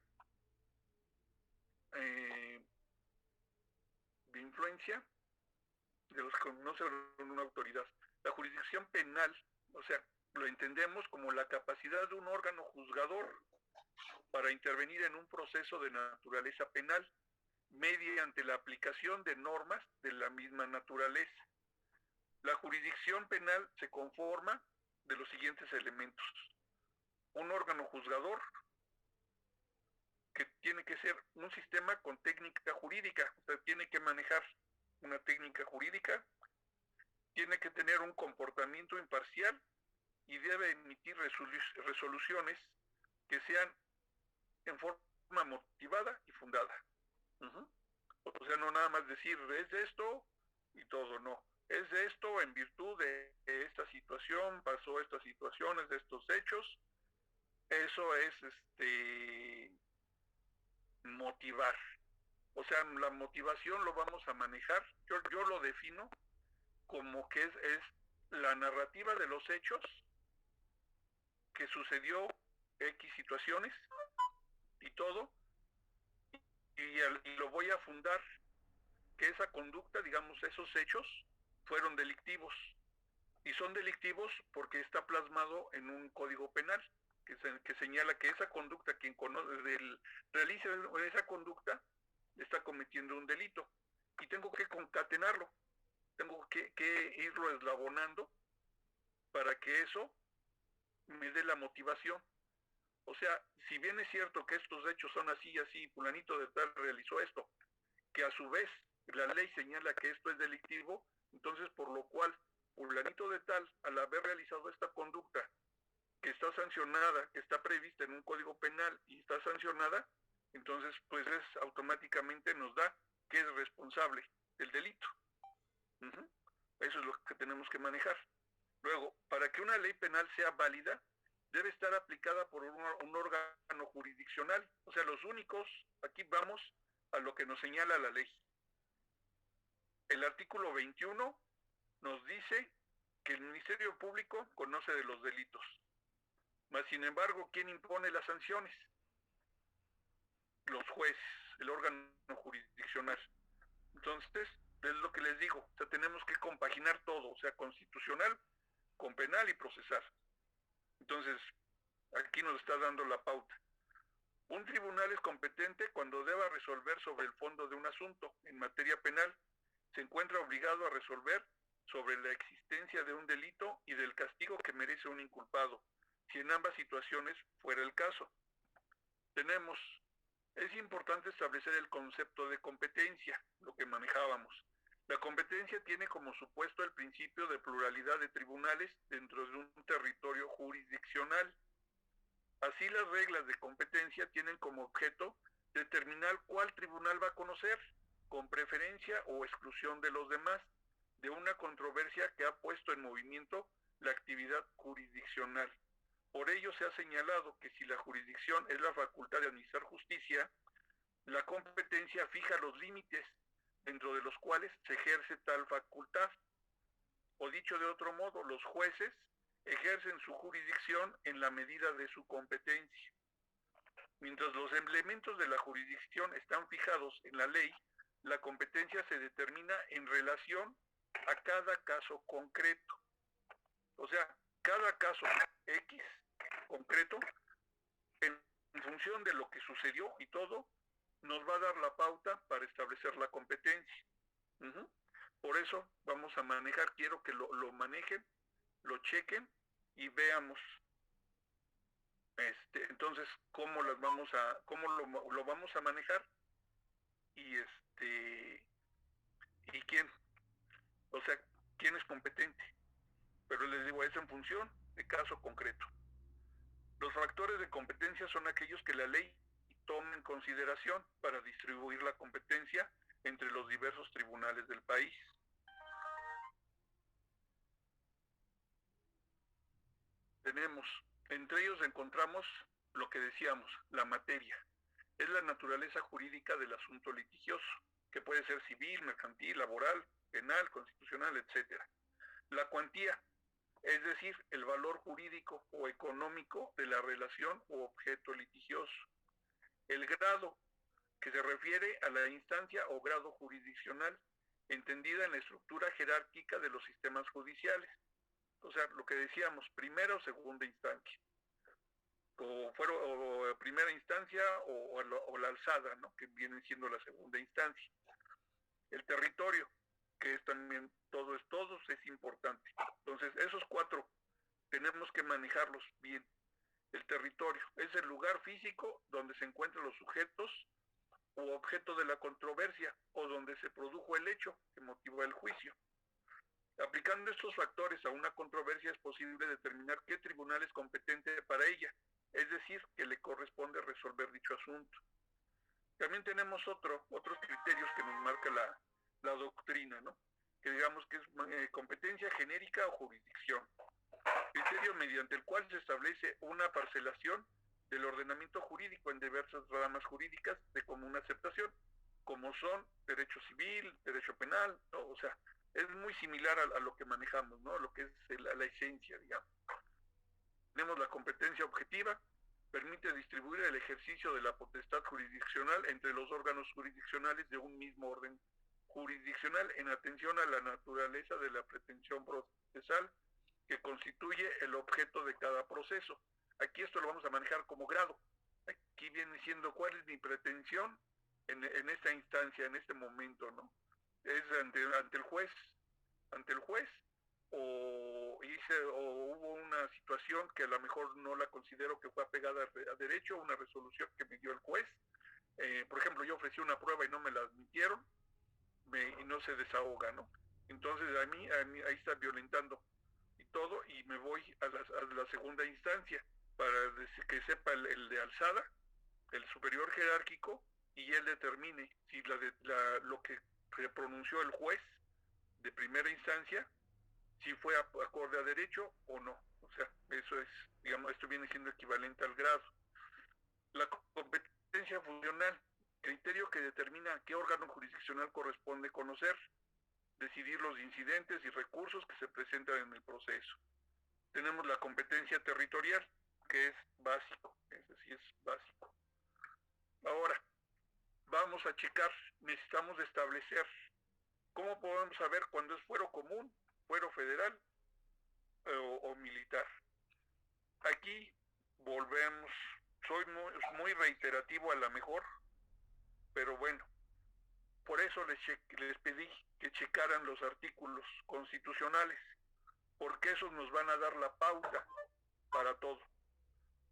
de los que conoce una autoridad. La jurisdicción penal, o sea, lo entendemos como la capacidad de un órgano juzgador para intervenir en un proceso de naturaleza penal mediante la aplicación de normas de la misma naturaleza. La jurisdicción penal se conforma de los siguientes elementos. Un órgano juzgador, que tiene que ser un sistema con técnica jurídica, o sea, tiene que manejar una técnica jurídica, tiene que tener un comportamiento imparcial y debe emitir resoluciones que sean en forma motivada y fundada. O sea, no nada más decir, es de esto y todo, no. Es de esto en virtud de esta situación, pasó estas situaciones, de estos hechos. Eso es motivar. O sea, la motivación lo vamos a manejar. Yo lo defino como que es la narrativa de los hechos que sucedió X situaciones y todo, y lo voy a fundar que esa conducta, digamos, esos hechos fueron delictivos, y son delictivos porque está plasmado en un código penal que señala que esa conducta, quien realice esa conducta, está cometiendo un delito, y tengo que concatenarlo, tengo que irlo eslabonando para que eso me dé la motivación. O sea, si bien es cierto que estos hechos son así y así, fulanito de tal realizó esto, que a su vez la ley señala que esto es delictivo, entonces por lo cual fulanito de tal, al haber realizado esta conducta que está sancionada, que está prevista en un código penal y está sancionada, entonces pues automáticamente nos da que es responsable del delito. Eso es lo que tenemos que manejar. Luego, para que una ley penal sea válida, debe estar aplicada por un órgano jurisdiccional. O sea, los únicos, aquí vamos a lo que nos señala la ley. El artículo 21 nos dice que el Ministerio Público conoce de los delitos. Mas, sin embargo, ¿quién impone las sanciones? Los jueces, el órgano jurisdiccional. Entonces, es lo que les digo, o sea, tenemos que compaginar todo, o sea, constitucional con penal y procesal. Entonces, aquí nos está dando la pauta. Un tribunal es competente cuando deba resolver sobre el fondo de un asunto. En materia penal, se encuentra obligado a resolver sobre la existencia de un delito y del castigo que merece un inculpado, si en ambas situaciones fuera el caso. Es importante establecer el concepto de competencia, lo que manejábamos. La competencia tiene como supuesto el principio de pluralidad de tribunales dentro de un territorio jurisdiccional. Así, las reglas de competencia tienen como objeto determinar cuál tribunal va a conocer, con preferencia o exclusión de los demás, de una controversia que ha puesto en movimiento la actividad jurisdiccional. Por ello se ha señalado que si la jurisdicción es la facultad de administrar justicia, la competencia fija los límites dentro de los cuales se ejerce tal facultad. O dicho de otro modo, los jueces ejercen su jurisdicción en la medida de su competencia. Mientras los elementos de la jurisdicción están fijados en la ley, la competencia se determina en relación a cada caso concreto. O sea, cada caso X concreto, en función de lo que sucedió y todo, nos va a dar la pauta para establecer la competencia. Por eso vamos a manejar, quiero que lo manejen, lo chequen y veamos entonces cómo lo vamos a manejar y y quién, o sea, quién es competente. Pero les digo, es en función de caso concreto. Los factores de competencia son aquellos que la ley toma en consideración para distribuir la competencia entre los diversos tribunales del país. Entre ellos encontramos lo que decíamos, la materia. Es la naturaleza jurídica del asunto litigioso, que puede ser civil, mercantil, laboral, penal, constitucional, etc. La cuantía, es decir, el valor jurídico o económico de la relación u objeto litigioso. El grado, que se refiere a la instancia o grado jurisdiccional, entendida en la estructura jerárquica de los sistemas judiciales. O sea, lo que decíamos, primera o segunda instancia. O primera instancia o la alzada, ¿no?, que viene siendo la segunda instancia. El territorio, que es también todos, es importante. Entonces, esos cuatro tenemos que manejarlos bien. El territorio es el lugar físico donde se encuentran los sujetos u objeto de la controversia o donde se produjo el hecho que motivó el juicio. Aplicando estos factores a una controversia es posible determinar qué tribunal es competente para ella, es decir, que le corresponde resolver dicho asunto. También tenemos otros criterios que nos marca la doctrina, ¿no? Que digamos que es competencia genérica o jurisdicción. Criterio mediante el cual se establece una parcelación del ordenamiento jurídico en diversas ramas jurídicas de común aceptación, como son derecho civil, derecho penal, ¿no? O sea, es muy similar a lo que manejamos, ¿no? Lo que es la esencia, digamos. Tenemos la competencia objetiva, permite distribuir el ejercicio de la potestad jurisdiccional entre los órganos jurisdiccionales de un mismo orden jurisdiccional en atención a la naturaleza de la pretensión procesal que constituye el objeto de cada proceso. Aquí esto lo vamos a manejar como grado. Aquí viene siendo cuál es mi pretensión en esta instancia, en este momento, ¿no? Es ante el juez, o hubo una situación que a lo mejor no la considero que fue apegada a derecho, una resolución que me dio el juez. Por ejemplo, yo ofrecí una prueba y no me la admitieron, y no se desahoga, ¿no? Entonces a mí ahí está violentando y todo, y me voy a la segunda instancia para que sepa el de alzada, el superior jerárquico, y él determine si lo que se pronunció el juez de primera instancia, si fue acorde a derecho o no. O sea, eso es, digamos, esto viene siendo equivalente al grado. La competencia funcional, criterio que determina a qué órgano jurisdiccional corresponde conocer, decidir los incidentes y recursos que se presentan en el proceso. Tenemos la competencia territorial, que es básico, ese sí es básico. Ahora, vamos a checar, necesitamos establecer cómo podemos saber cuándo es fuero común, fuero federal o militar. Aquí volvemos, soy muy reiterativo a lo mejor, pero bueno, por eso les pedí que checaran los artículos constitucionales, porque esos nos van a dar la pauta para todo.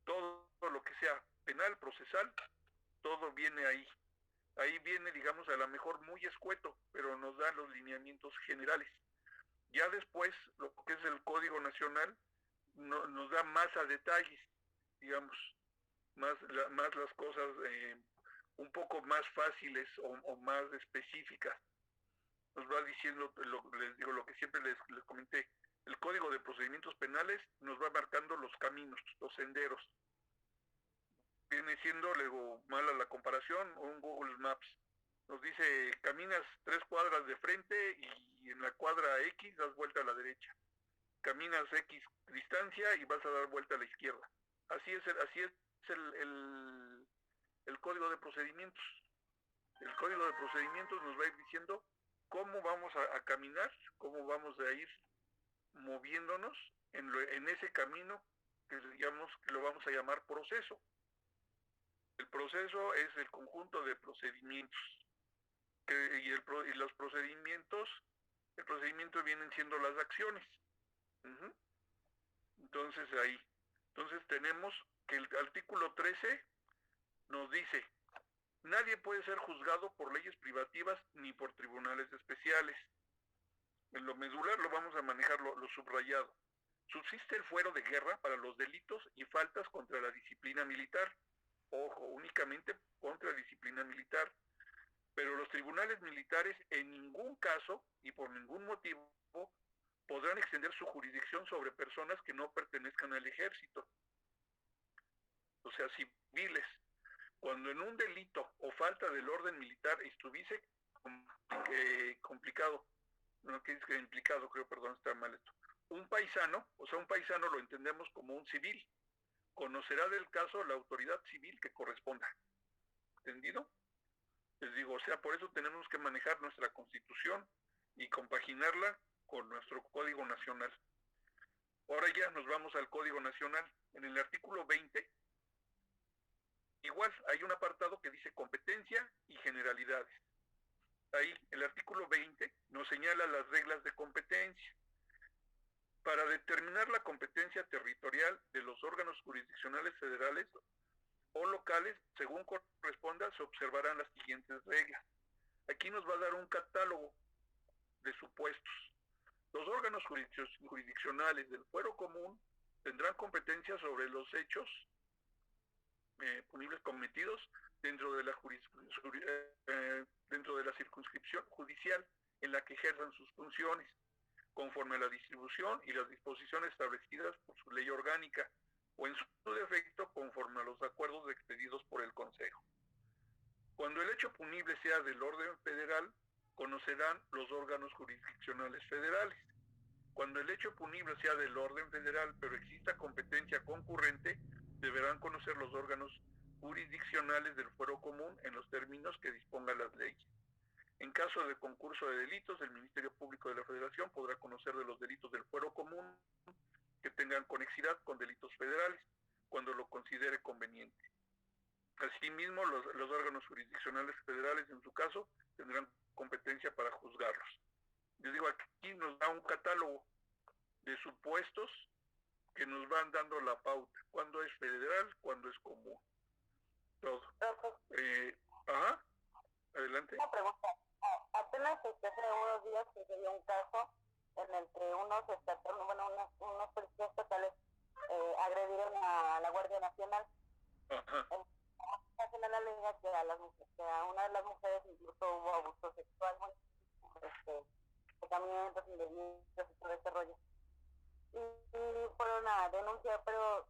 Todo lo que sea penal, procesal, todo viene ahí. Ahí viene, digamos, a lo mejor muy escueto, pero nos da los lineamientos generales. Ya después, lo que es el Código Nacional, nos da más a detalles, digamos, más las cosas un poco más fáciles o más específicas. Nos va diciendo, les digo, lo que siempre les comenté, el Código de Procedimientos Penales nos va marcando los caminos, los senderos. Viene siendo, luego, mala la comparación, un Google Maps. Nos dice, caminas 3 cuadras de frente y en la cuadra X das vuelta a la derecha. Caminas X distancia y vas a dar vuelta a la izquierda. Así es el Código de Procedimientos. El Código de Procedimientos nos va a ir diciendo cómo vamos a caminar, cómo vamos a ir moviéndonos en ese camino que lo vamos a llamar proceso. El proceso es el conjunto de procedimientos. Y los procedimientos, el procedimiento vienen siendo las acciones. Entonces ahí. Entonces tenemos que el artículo 13 nos dice, nadie puede ser juzgado por leyes privativas ni por tribunales especiales. En lo medular lo vamos a manejar lo subrayado. Subsiste el fuero de guerra para los delitos y faltas contra la disciplina militar. Ojo, únicamente contra disciplina militar. Pero los tribunales militares en ningún caso y por ningún motivo podrán extender su jurisdicción sobre personas que no pertenezcan al ejército. O sea, civiles. Cuando en un delito o falta del orden militar estuviese complicado, no, que es que implicado, creo, perdón, está mal esto. Un paisano lo entendemos como un civil. Conocerá del caso la autoridad civil que corresponda. ¿Entendido? Les digo, o sea, por eso tenemos que manejar nuestra Constitución y compaginarla con nuestro Código Nacional. Ahora ya nos vamos al Código Nacional. En el artículo 20, igual hay un apartado que dice competencia y generalidades. Ahí, el artículo 20 nos señala las reglas de competencia. Para determinar la competencia territorial de los órganos jurisdiccionales federales o locales, según corresponda, se observarán las siguientes reglas. Aquí nos va a dar un catálogo de supuestos. Los órganos jurisdiccionales del fuero común tendrán competencia sobre los hechos punibles cometidos dentro de la dentro de la circunscripción judicial en la que ejerzan sus funciones, conforme a la distribución y las disposiciones establecidas por su ley orgánica, o en su defecto conforme a los acuerdos expedidos por el Consejo. Cuando el hecho punible sea del orden federal, conocerán los órganos jurisdiccionales federales. Cuando el hecho punible sea del orden federal, pero exista competencia concurrente, deberán conocer los órganos jurisdiccionales del fuero común en los términos que dispongan las leyes. En caso de concurso de delitos, el Ministerio Público de la Federación podrá conocer de los delitos del fuero común que tengan conexidad con delitos federales, cuando lo considere conveniente. Asimismo, los órganos jurisdiccionales federales, en su caso, tendrán competencia para juzgarlos. Yo digo, aquí nos da un catálogo de supuestos que nos van dando la pauta, cuándo es federal, cuándo es común. Todo. Adelante. Una pregunta. Apenas hace unos días que se dio un caso en el que unos policías estatales agredieron a la Guardia Nacional. Ajá. Nacional alega que a una de las mujeres incluso hubo abuso sexual, tocamientos indebidos y todo ese rollo. Y fueron a denunciar, pero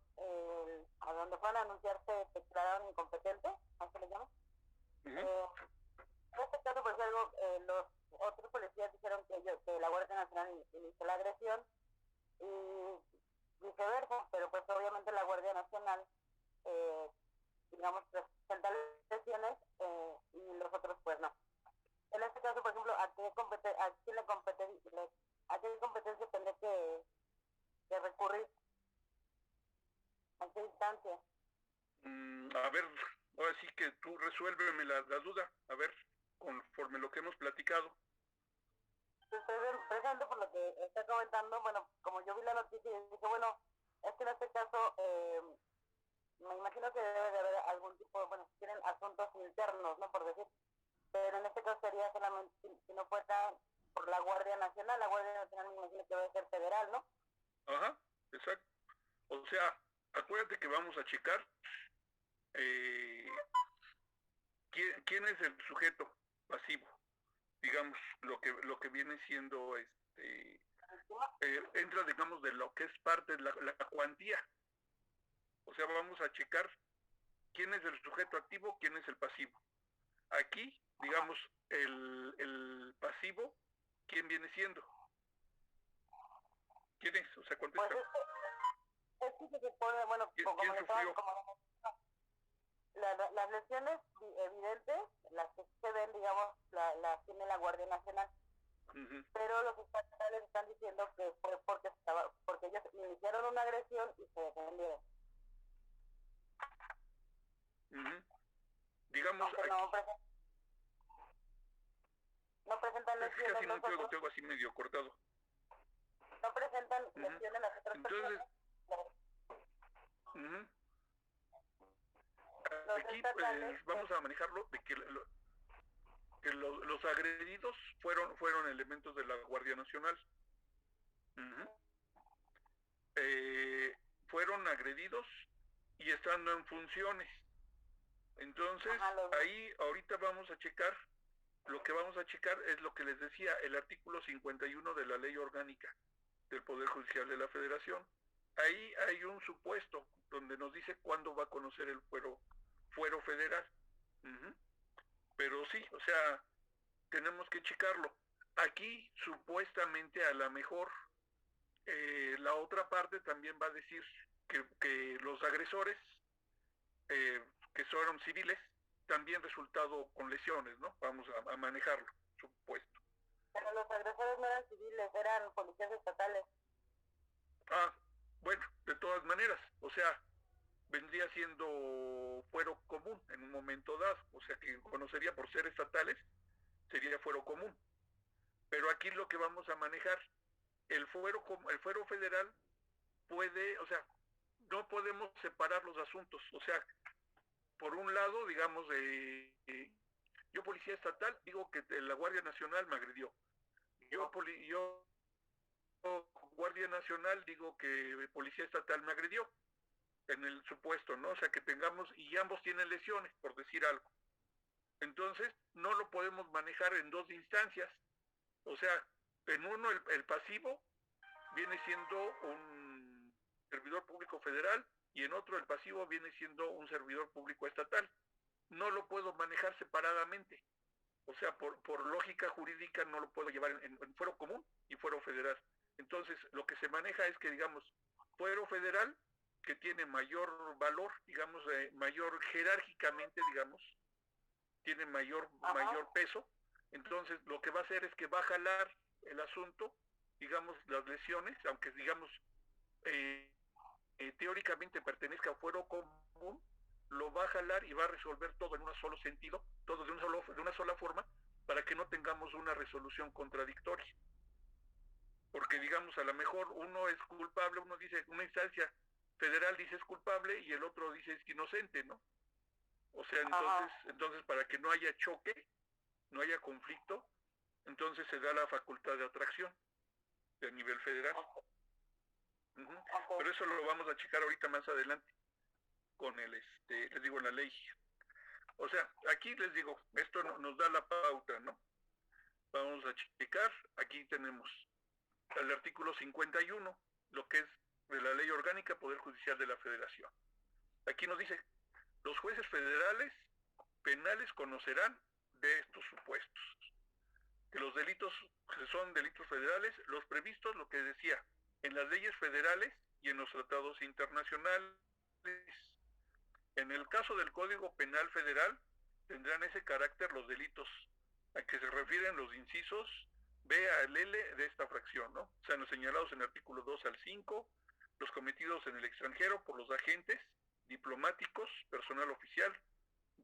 a donde fueron a anunciar se declararon incompetentes, ¿así le llaman? En este caso, por algo, los otros policías dijeron que la Guardia Nacional inició la agresión y viceversa, pero pues obviamente la Guardia Nacional presenta lesiones y los otros pues no. En este caso, por ejemplo, ¿a qué competencia tendré que recurrir? ¿A qué instancia? A ver, ahora sí que tú resuélveme la duda, a ver, conforme lo que hemos platicado. Estoy presente por lo que está comentando. Bueno, como yo vi la noticia y dije, bueno, es que en este caso me imagino que debe de haber algún tipo, bueno, si tienen asuntos internos, ¿no? Por decir, pero en este caso sería solamente, si no fuera por la Guardia Nacional, la Guardia Nacional me imagino que debe ser federal, ¿no? Ajá, exacto. O sea, acuérdate que vamos a checar quién es el sujeto pasivo, digamos, lo que viene siendo entra, digamos, de lo que es parte de la cuantía. O sea, vamos a checar quién es el sujeto activo, quién es el pasivo. Aquí, digamos, el pasivo, ¿quién viene siendo? ¿Quién es? O sea, contesta. Pues es que se supone, bueno, ¿Quién como sufrió? Las lesiones evidentes, las que se ven, digamos, las tiene la Guardia Nacional. Pero los estatales están diciendo que fue porque ellos iniciaron una agresión y se defendieron. Digamos, aunque no presentan es que lesiones. casi no te oigo así medio cortado. No presentan lesiones las otras personas. Aquí pues, vamos a manejarlo de que los agredidos fueron elementos de la Guardia Nacional. Fueron agredidos y estando en funciones. Entonces, ahí ahorita vamos a checar, lo que vamos a checar es lo que les decía, el artículo 51 de la Ley Orgánica del Poder Judicial de la Federación. Ahí hay un supuesto donde nos dice cuándo va a conocer el fuero federal. Pero sí, o sea, tenemos que checarlo. Aquí, supuestamente, a lo mejor, la otra parte también va a decir que los agresores, que fueron civiles, también resultado con lesiones, ¿no? Vamos a manejarlo, supuesto. Pero los agresores no eran civiles, eran policías estatales. Bueno, de todas maneras, o sea, vendría siendo fuero común en un momento dado, o sea que conocería por ser estatales, sería fuero común. Pero aquí lo que vamos a manejar, el fuero federal puede, o sea, no podemos separar los asuntos, o sea, por un lado, digamos, yo policía estatal, digo que la Guardia Nacional me agredió. Yo Guardia Nacional, digo que Policía Estatal me agredió, en el supuesto, ¿no? O sea, que tengamos, y ambos tienen lesiones, por decir algo. Entonces, no lo podemos manejar en dos instancias. O sea, en uno el pasivo viene siendo un servidor público federal y en otro el pasivo viene siendo un servidor público estatal. No lo puedo manejar separadamente. O sea, por lógica jurídica no lo puedo llevar en fuero común y fuero federal. Entonces, lo que se maneja es que, digamos, fuero federal, que tiene mayor valor, digamos, mayor jerárquicamente, digamos, tiene mayor peso. Entonces, lo que va a hacer es que va a jalar el asunto, digamos, las lesiones, aunque, digamos, teóricamente pertenezca a fuero común, lo va a jalar y va a resolver todo en un solo sentido, todo de una sola forma, para que no tengamos una resolución contradictoria. Porque, digamos, a lo mejor uno es culpable, uno dice, una instancia federal dice es culpable y el otro dice es inocente, ¿no? O sea, entonces para que no haya choque, no haya conflicto, entonces se da la facultad de atracción a nivel federal. Pero eso lo vamos a checar ahorita más adelante con les digo, la ley. O sea, aquí les digo, esto nos da la pauta, ¿no? Vamos a checar, aquí tenemos el artículo 51, lo que es de la Ley Orgánica Poder Judicial de la Federación. Aquí nos dice, los jueces federales penales conocerán de estos supuestos. Que los delitos que son delitos federales, los previstos, lo que decía, en las leyes federales y en los tratados internacionales. En el caso del Código Penal Federal, tendrán ese carácter los delitos a que se refieren los incisos B al L de esta fracción, ¿no? O sea, los señalados en el artículo 2 al 5, los cometidos en el extranjero por los agentes, diplomáticos, personal oficial,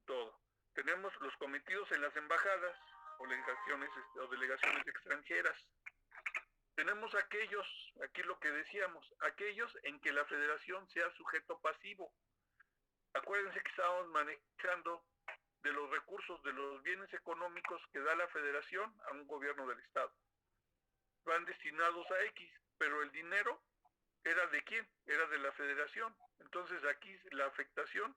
todo. Tenemos los cometidos en las embajadas o delegaciones extranjeras. Tenemos aquellos, aquí lo que decíamos, aquellos en que la federación sea sujeto pasivo. Acuérdense que estábamos manejando de los recursos, de los bienes económicos que da la federación a un gobierno del estado. Van destinados a X, pero el dinero era de quién, era de la federación. Entonces aquí la afectación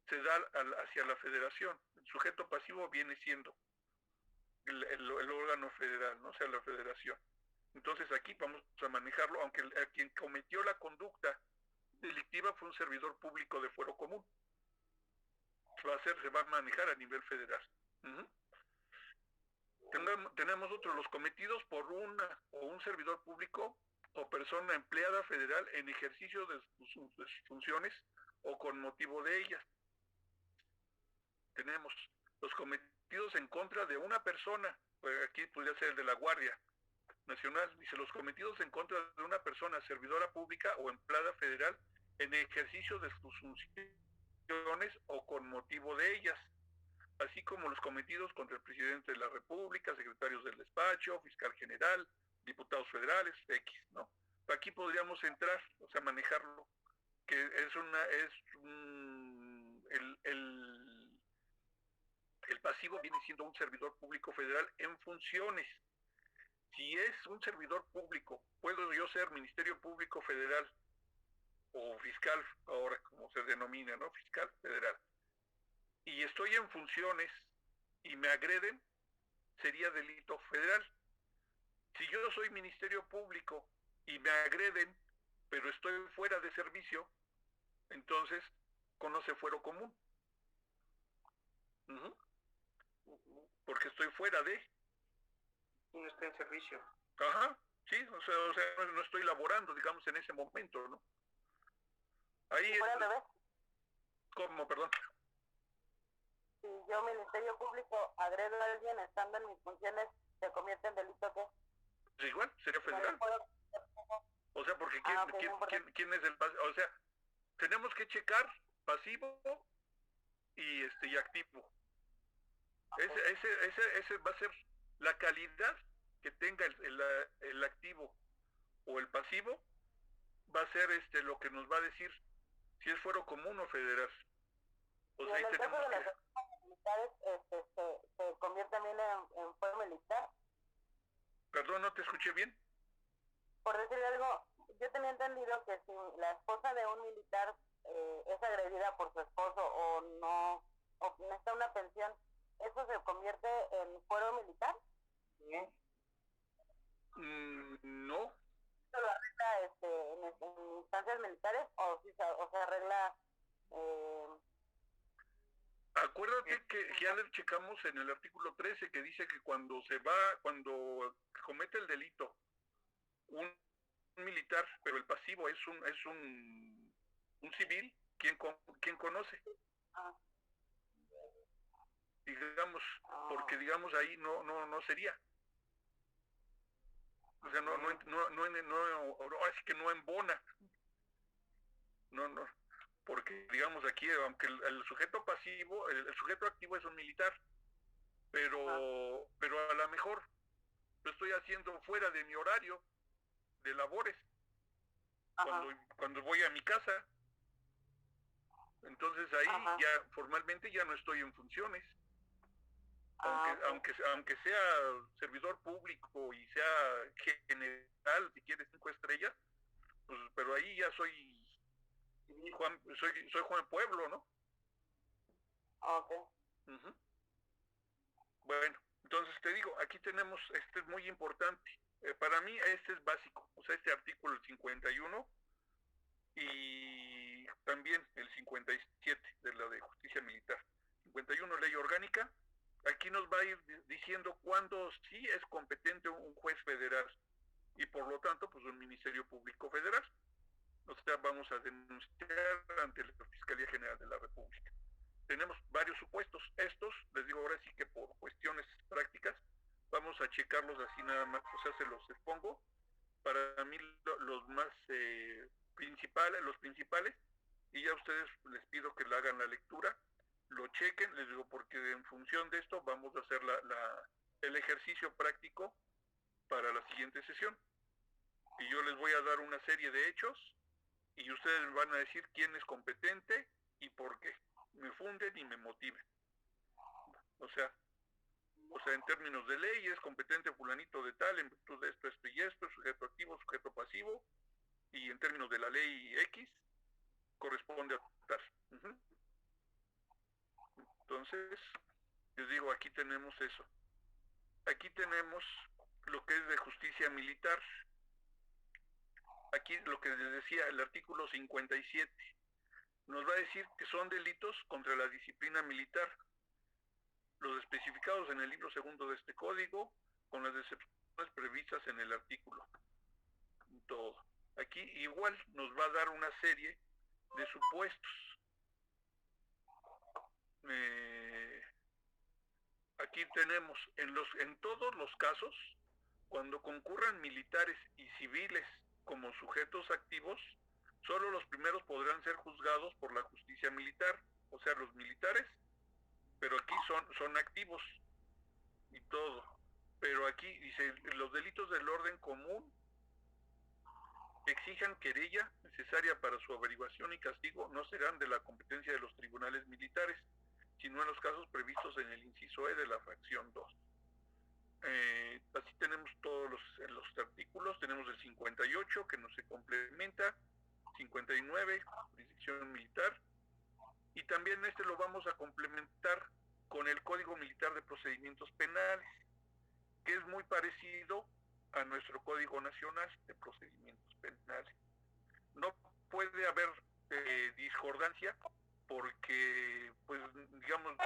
se da hacia la federación. El sujeto pasivo viene siendo el órgano federal, ¿no? O sea, la federación. Entonces aquí vamos a manejarlo, aunque quien cometió la conducta delictiva fue un servidor público de fuero común. Se va a manejar a nivel federal. Tenemos otros, los cometidos por un servidor público o persona empleada federal en ejercicio de sus funciones o con motivo de ellas. Tenemos los cometidos en contra de una persona, pues aquí podría ser el de la Guardia Nacional, dice los cometidos en contra de una persona servidora pública o empleada federal en ejercicio de sus funciones o con motivo de ellas, así como los cometidos contra el presidente de la República, secretarios del despacho, fiscal general, diputados federales, X, ¿no? Aquí podríamos entrar, o sea, manejarlo, que el pasivo viene siendo un servidor público federal en funciones. Si es un servidor público, puedo yo ser Ministerio Público Federal o fiscal, ahora como se denomina, ¿no? Fiscal federal. Y estoy en funciones y me agreden, sería delito federal. Si yo soy Ministerio Público y me agreden, pero estoy fuera de servicio, entonces conoce fuero común. Porque estoy fuera de. No está en servicio. Ajá, sí, o sea no estoy laborando, digamos, en ese momento, ¿no? Ahí es. ¿Cómo, perdón? Si yo, Ministerio Público, agredo a alguien estando en mis funciones, ¿se convierte en delito qué? Pues igual, sería federal. O sea, porque ¿quién es el pasivo? O sea, tenemos que checar pasivo y activo. Ese va a ser la calidad que tenga el activo o el pasivo, va a ser lo que nos va a decir si es fuero común o federal. O sea, ahí tenemos que... las militares se convierte también en fuero militar. Perdón, no te escuché bien. por decirle algo, yo tenía entendido que si la esposa de un militar es agredida por su esposo o no, o necesita una pensión, ¿eso se convierte en fuero militar? No, ¿Eso lo arregla en instancias militares o si se arregla? Acuérdate que ya le checamos en el artículo 13 que dice que cuando comete el delito un militar, pero el pasivo es un civil, ¿quién conoce? Digamos, porque digamos ahí no sería. O sea, así que no embona. No, porque digamos aquí, aunque el sujeto pasivo, el sujeto activo es un militar, pero a lo mejor lo estoy haciendo fuera de mi horario de labores, cuando voy a mi casa, entonces ahí ya formalmente ya no estoy en funciones, aunque sea servidor público y sea general, si quieres 5 estrellas, pues, pero ahí ya soy Juan Pueblo, ¿no? Okay. Uh-huh. Bueno, entonces te digo, aquí tenemos, este es muy importante. Para mí este es básico, o sea, este artículo 51 y también el 57 de la de justicia militar. 51 ley orgánica, aquí nos va a ir diciendo cuándo sí es competente un juez federal y por lo tanto pues un ministerio público federal. O sea, vamos a denunciar ante la Fiscalía General de la República. Tenemos varios supuestos. Estos, les digo ahora sí que por cuestiones prácticas, vamos a checarlos así nada más, o sea, se los expongo. Para mí los más los principales, y ya a ustedes les pido que le hagan la lectura, lo chequen, les digo, porque en función de esto vamos a hacer el ejercicio práctico para la siguiente sesión. Y yo les voy a dar una serie de hechos, y ustedes me van a decir quién es competente y por qué. Me funden y me motiven. O sea, en términos de ley es competente fulanito de tal, en virtud de esto y esto, sujeto activo, sujeto pasivo, y en términos de la ley X, corresponde a tal. Uh-huh. Entonces, les digo, aquí tenemos eso. Aquí tenemos lo que es de justicia militar. Aquí lo que les decía, el artículo 57, nos va a decir que son delitos contra la disciplina militar, los especificados en el libro segundo de este código, con las excepciones previstas en el artículo. Todo. Aquí igual nos va a dar una serie de supuestos. Aquí tenemos, en todos los casos, cuando concurran militares y civiles como sujetos activos, solo los primeros podrán ser juzgados por la justicia militar, o sea, los militares, pero aquí son activos y todo. Pero aquí dice, los delitos del orden común exijan querella necesaria para su averiguación y castigo no serán de la competencia de los tribunales militares, sino en los casos previstos en el inciso E de la fracción 2. Así tenemos todos los artículos, tenemos el 58 que nos se complementa, 59, jurisdicción militar, y también lo vamos a complementar con el Código Militar de Procedimientos Penales, que es muy parecido a nuestro Código Nacional de Procedimientos Penales. No puede haber discordancia porque, pues, digamos...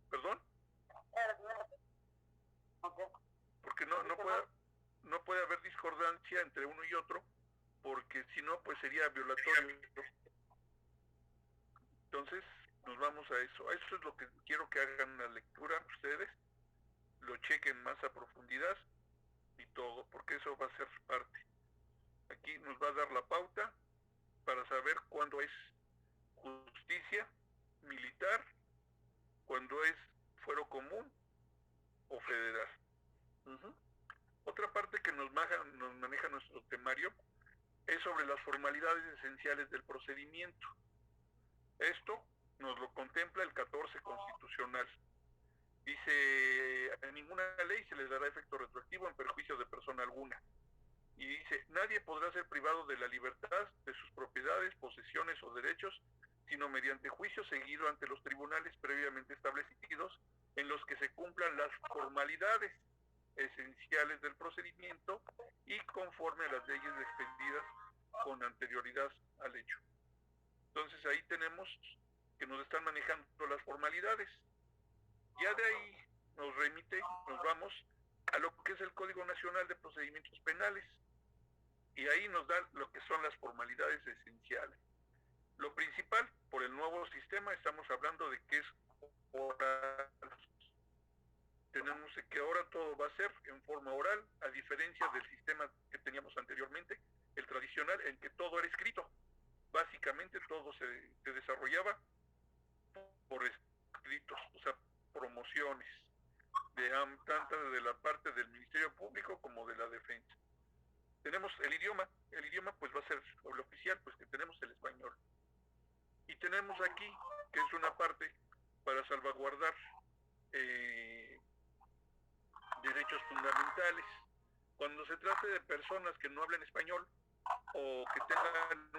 ¿Perdón? Porque no puede haber discordancia entre uno y otro, porque si no, pues sería violatorio. Entonces, nos vamos a eso. Eso es lo que quiero que hagan la lectura ustedes, lo chequen más a profundidad y todo, porque eso va a ser parte. Aquí nos va a dar la pauta para saber cuándo es justicia militar, cuándo es fuero común o federal. Uh-huh. Otra parte que nos maneja nuestro temario es sobre las formalidades esenciales del procedimiento. Esto nos lo contempla el 14 constitucional. Dice, en ninguna ley se le dará efecto retroactivo en perjuicio de persona alguna. Y dice, nadie podrá ser privado de la libertad, de sus propiedades, posesiones o derechos, sino mediante juicio seguido ante los tribunales previamente establecidos, en los que se cumplan las formalidades esenciales del procedimiento y conforme a las leyes extendidas con anterioridad al hecho. Entonces ahí tenemos que nos están manejando las formalidades. Ya de ahí nos vamos a lo que es el Código Nacional de Procedimientos Penales, y ahí nos da lo que son las formalidades esenciales. Lo principal, por el nuevo sistema, estamos hablando de que es oral. Tenemos que ahora todo va a ser en forma oral, a diferencia del sistema que teníamos anteriormente, el tradicional, en que todo era escrito. Básicamente todo se desarrollaba por escritos, o sea, promociones, tanto de la parte del Ministerio Público como de la Defensa. Tenemos el idioma pues va a ser el oficial, pues que tenemos el español. Y tenemos aquí, que es una parte para salvaguardar derechos fundamentales. Cuando se trate de personas que no hablen español o que tengan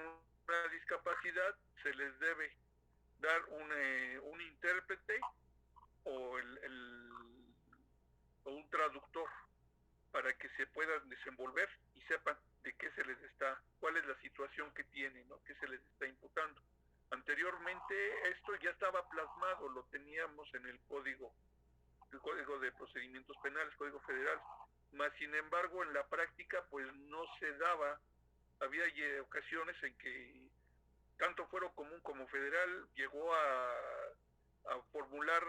una discapacidad, se les debe dar un intérprete o un traductor para que se puedan desenvolver y sepan de qué se les está, cuál es la situación que tienen, ¿no? Qué se les está imputando. Anteriormente esto ya estaba plasmado, lo teníamos en el Código de Procedimientos Penales, Código Federal, más sin embargo en la práctica pues no se daba. Había ocasiones en que tanto Fuero Común como Federal llegó a formular,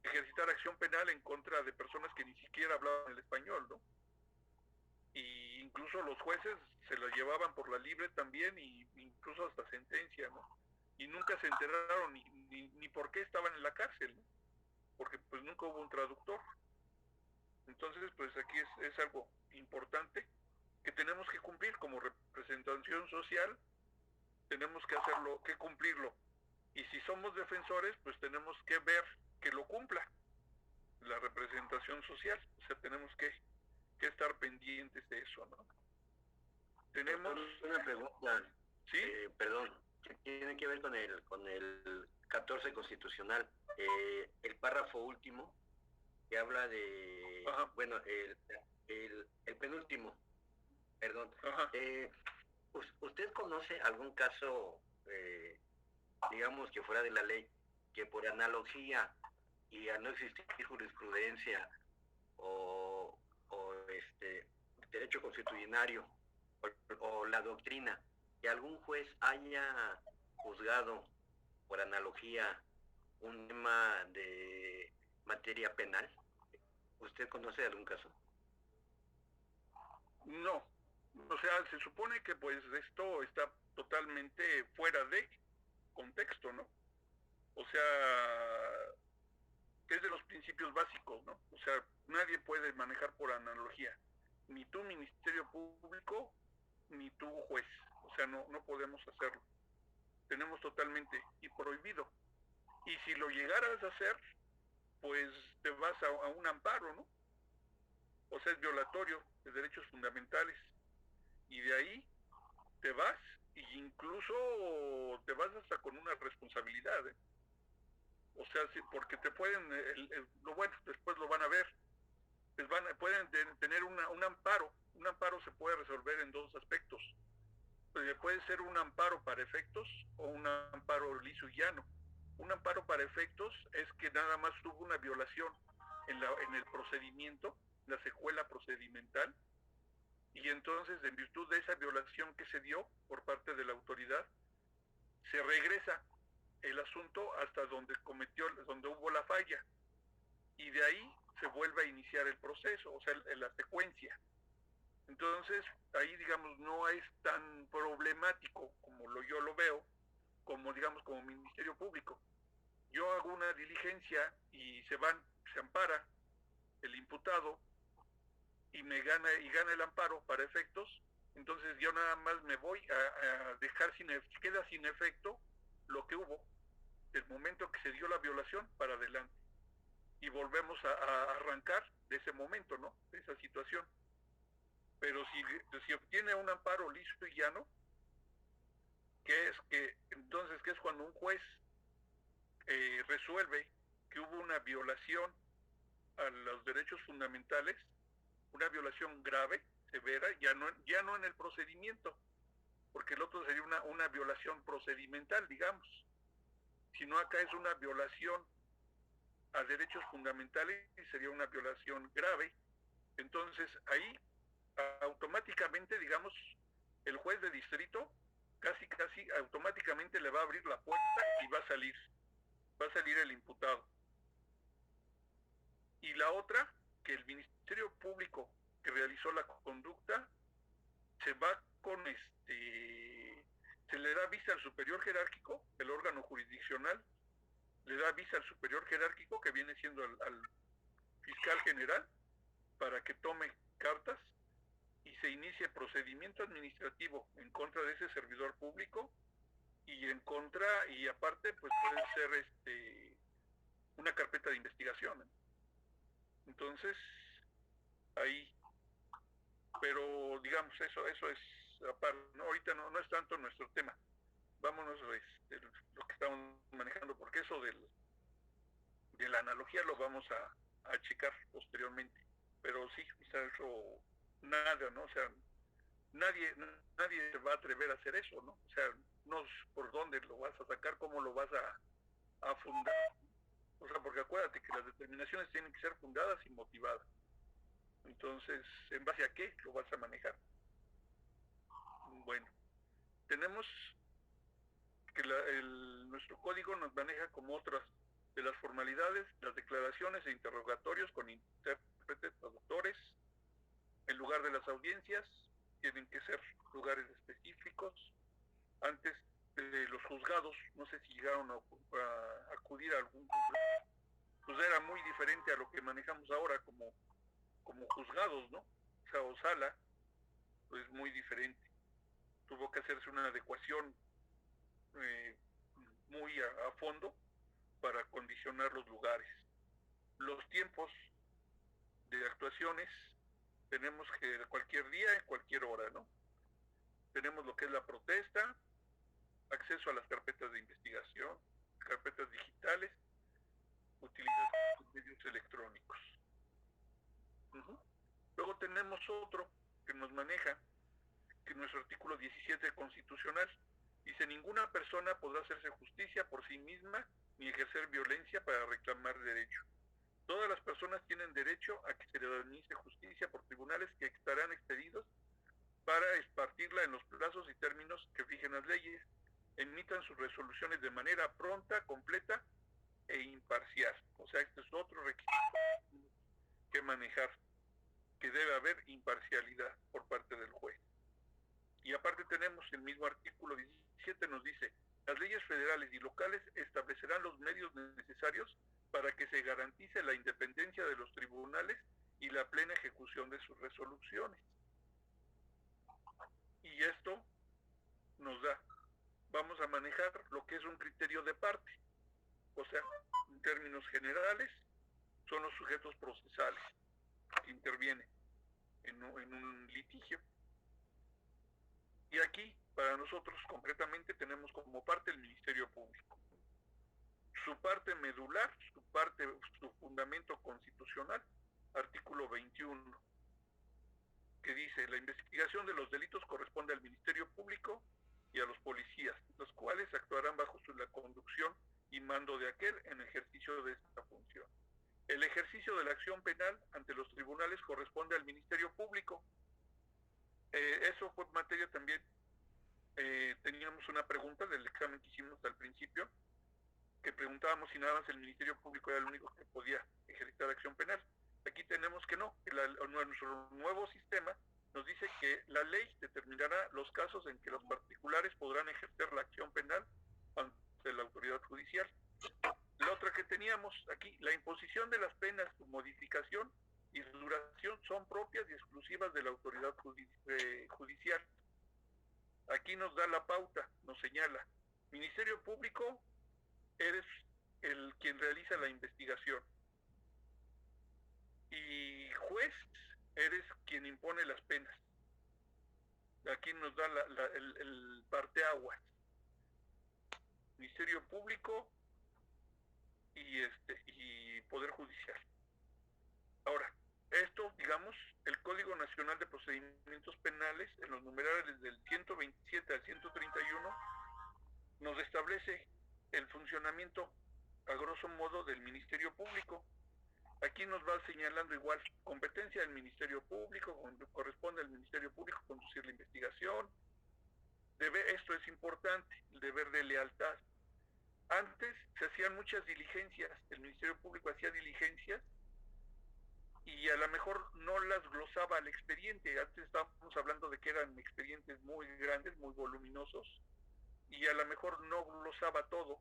ejercitar acción penal en contra de personas que ni siquiera hablaban el español, ¿no? Y incluso los jueces se lo llevaban por la libre también, y incluso hasta sentencia, ¿no? Y nunca se enteraron ni por qué estaban en la cárcel, ¿no? Porque pues nunca hubo un traductor. Entonces pues aquí es algo importante que tenemos que cumplir como representación social, tenemos que hacerlo, que cumplirlo. Y si somos defensores, pues tenemos que ver que lo cumpla la representación social. O sea, tenemos que estar pendientes de eso, ¿no? Tenemos una pregunta. ¿Sí? Perdón, que tiene que ver con el 14 constitucional. El párrafo último que habla de, Ajá. bueno, el penúltimo, perdón. ¿Usted conoce algún caso, digamos que fuera de la ley, que por analogía y al no existir jurisprudencia o derecho constitucionario o la doctrina, que algún juez haya juzgado por analogía un tema de materia penal? ¿Usted conoce algún caso? No, o sea, se supone que pues esto está totalmente fuera de contexto, ¿no? O sea, que es de los principios básicos, ¿no? O sea, nadie puede manejar por analogía, ni tú Ministerio Público, ni tú juez, o sea, no podemos hacerlo. Tenemos totalmente y prohibido. Y si lo llegaras a hacer, pues te vas a un amparo, ¿no? O sea, es violatorio de derechos fundamentales. Y de ahí te vas, e incluso te vas hasta con una responsabilidad, ¿eh? O sea, sí, porque te pueden, lo bueno, después lo van a ver, pueden tener un amparo. Un amparo se puede resolver en dos aspectos. Puede ser un amparo para efectos o un amparo liso y llano. Un amparo para efectos es que nada más hubo una violación en el procedimiento, la secuela procedimental, y entonces en virtud de esa violación que se dio por parte de la autoridad, se regresa el asunto hasta donde hubo la falla, y de ahí se vuelve a iniciar el proceso, o sea, la secuencia. Entonces, ahí, digamos, no es tan problemático como yo lo veo, como, digamos, como Ministerio Público. Yo hago una diligencia y se ampara el imputado y gana el amparo para efectos, entonces yo nada más me voy a dejar queda sin efecto lo que hubo del momento que se dio la violación para adelante. y volvemos a arrancar de ese momento, ¿no? De esa situación. Pero si obtiene un amparo liso y llano, que es cuando un juez resuelve que hubo una violación a los derechos fundamentales, una violación grave, severa, ya no en el procedimiento, porque el otro sería una violación procedimental, digamos, sino acá es una violación a derechos fundamentales y sería una violación grave. Entonces ahí automáticamente, digamos, el juez de distrito casi automáticamente le va a abrir la puerta y va a salir el imputado. Y la otra, que el Ministerio Público que realizó la conducta se va se le da vista al superior jerárquico, el órgano jurisdiccional le da vista al superior jerárquico, que viene siendo al fiscal general, para que tome cartas y se inicie procedimiento administrativo en contra de ese servidor público y aparte pues puede ser una carpeta de investigación, ¿eh? Entonces ahí, pero digamos eso es aparte, ¿no? Ahorita no es tanto nuestro tema. Vámonos lo que estamos manejando, porque eso de la analogía lo vamos a checar posteriormente. Pero sí, o sea, eso nada, ¿no? O sea, nadie se va a atrever a hacer eso, ¿no? O sea, no es por dónde lo vas a sacar, cómo lo vas a fundar. O sea, porque acuérdate que las determinaciones tienen que ser fundadas y motivadas. Entonces, ¿en base a qué lo vas a manejar? Bueno, tenemos que nuestro código nos maneja como otras de las formalidades, las declaraciones e interrogatorios con intérpretes, traductores. En lugar de las audiencias, tienen que ser lugares específicos. Antes de los juzgados, no sé si llegaron a acudir a algún juzgado, pues era muy diferente a lo que manejamos ahora como juzgados, ¿no? O sea, o sala, pues muy diferente. Tuvo que hacerse una adecuación muy a fondo para condicionar los lugares. Los tiempos de actuaciones tenemos que cualquier día, en cualquier hora, ¿no? Tenemos lo que es la protesta, acceso a las carpetas de investigación, carpetas digitales, utilización de medios electrónicos. Luego tenemos otro que nos maneja, que es nuestro artículo 17 constitucional. Dice: ninguna persona podrá hacerse justicia por sí misma ni ejercer violencia para reclamar derecho. Todas las personas tienen derecho a que se les administre justicia por tribunales que estarán expedidos para esparcirla en los plazos y términos que fijen las leyes, emitan sus resoluciones de manera pronta, completa e imparcial. O sea, este es otro requisito que manejar, que debe haber imparcialidad por parte del juez. Y aparte tenemos el mismo artículo 17, nos dice: las leyes federales y locales establecerán los medios necesarios para que se garantice la independencia de los tribunales y la plena ejecución de sus resoluciones. Y esto nos vamos a manejar lo que es un criterio de parte. O sea, en términos generales, son los sujetos procesales que intervienen en un litigio. Y aquí, para nosotros concretamente, tenemos como parte el Ministerio Público. Su parte medular, su fundamento constitucional, artículo 21, que dice: la investigación de los delitos corresponde al Ministerio Público y a los policías, los cuales actuarán bajo la conducción y mando de aquel en ejercicio de esta función. El ejercicio de la acción penal ante los tribunales corresponde al Ministerio Público. Eso fue materia también. Teníamos una pregunta del examen que hicimos al principio, que preguntábamos si nada más el Ministerio Público era el único que podía ejercitar acción penal. Aquí tenemos que no, nuestro nuevo sistema nos dice que la ley determinará los casos en que los particulares podrán ejercer la acción penal ante la autoridad judicial. La otra que teníamos aquí: la imposición de las penas, su modificación y su duración son propias y exclusivas de la autoridad judicial. Aquí nos da la pauta, nos señala: Ministerio Público, eres quien realiza la investigación. y juez eres quien impone las penas. Aquí nos da el parteaguas. Ministerio Público y Poder Judicial. Ahora, esto, digamos, el Código Nacional de Procedimientos Penales, en los numerales del 127 al 131, nos establece el funcionamiento, a grosso modo, del Ministerio Público. Aquí nos va señalando igual, competencia del Ministerio Público, corresponde al Ministerio Público conducir la investigación. Esto es importante, el deber de lealtad. Antes se hacían muchas diligencias, el Ministerio Público hacía diligencias y a lo mejor no las glosaba al expediente. Antes estábamos hablando de que eran expedientes muy grandes, muy voluminosos, y a lo mejor no glosaba todo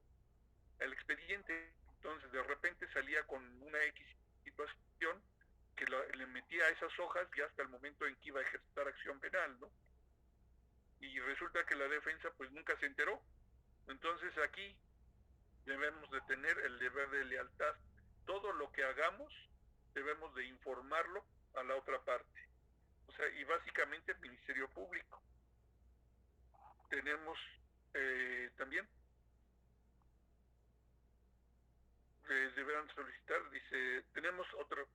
el expediente. Entonces de repente salía con una X situación que le metía a esas hojas ya hasta el momento en que iba a ejercer acción penal, ¿no? Y resulta que la defensa pues nunca se enteró. Entonces aquí debemos de tener el deber de lealtad. Todo lo que hagamos debemos de informarlo a la otra parte. O sea, y básicamente el Ministerio Público. Tenemos también deberán solicitar, dice, tenemos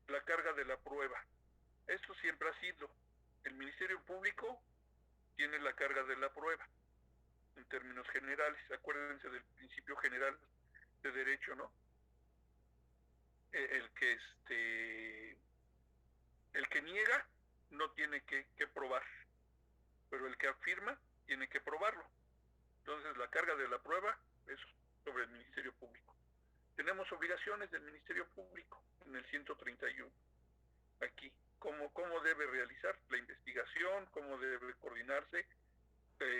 la carga de la prueba. Esto siempre ha sido, el Ministerio Público tiene la carga de la prueba, en términos generales. Acuérdense del principio general de derecho, ¿no? El que niega no tiene que probar, pero el que afirma tiene que probarlo. Entonces la carga de la prueba es sobre el Ministerio Público. Tenemos obligaciones del Ministerio Público en el 131. Aquí, cómo debe realizar la investigación, cómo debe coordinarse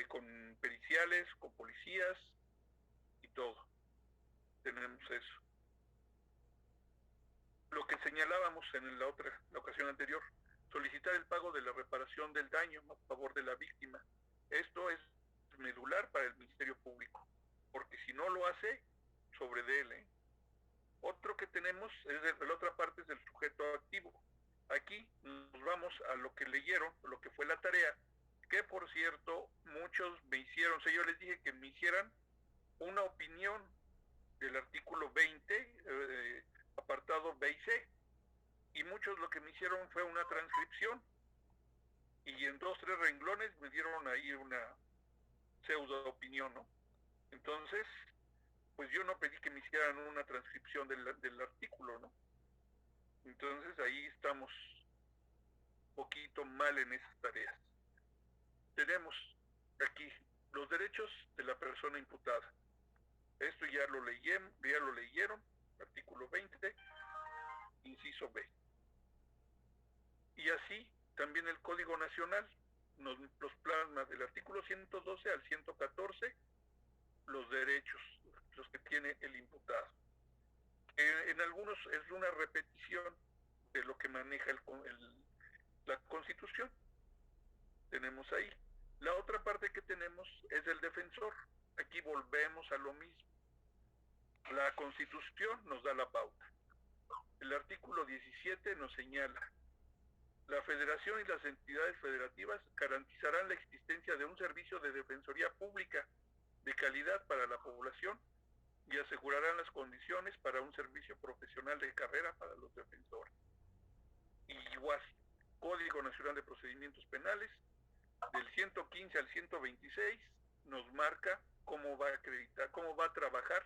con periciales, con policías y todo. Tenemos eso. Lo que señalábamos en la ocasión anterior, solicitar el pago de la reparación del daño a favor de la víctima. Esto es medular para el Ministerio Público, porque si no lo hace, sobre de él. Otro que tenemos, la otra parte es del sujeto activo. Aquí nos vamos a lo que leyeron, lo que fue la tarea, que por cierto, muchos me hicieron, o sea, yo les dije que me hicieran una opinión del artículo 20, apartado B y C, y muchos lo que me hicieron fue una transcripción, y en 2-3 renglones me dieron ahí una pseudo opinión, ¿no? Entonces, pues yo no pedí que me hicieran una transcripción del artículo, ¿no? Entonces ahí estamos un poquito mal en esas tareas. Tenemos aquí los derechos de la persona imputada. Esto ya lo leyeron, artículo 20, inciso B. Y así también el Código Nacional los plasma del artículo 112 al 114, los derechos, los que tiene el imputado. En algunos es una repetición de lo que maneja la Constitución. Tenemos ahí. La otra parte que tenemos es el defensor. Aquí volvemos a lo mismo. La Constitución nos da la pauta. El artículo 17 nos señala: la Federación y las entidades federativas garantizarán la existencia de un servicio de defensoría pública de calidad para la población y asegurarán las condiciones para un servicio profesional de carrera para los defensores. Y igual, Código Nacional de Procedimientos Penales, del 115 al 126, nos marca cómo va a acreditar, cómo va a trabajar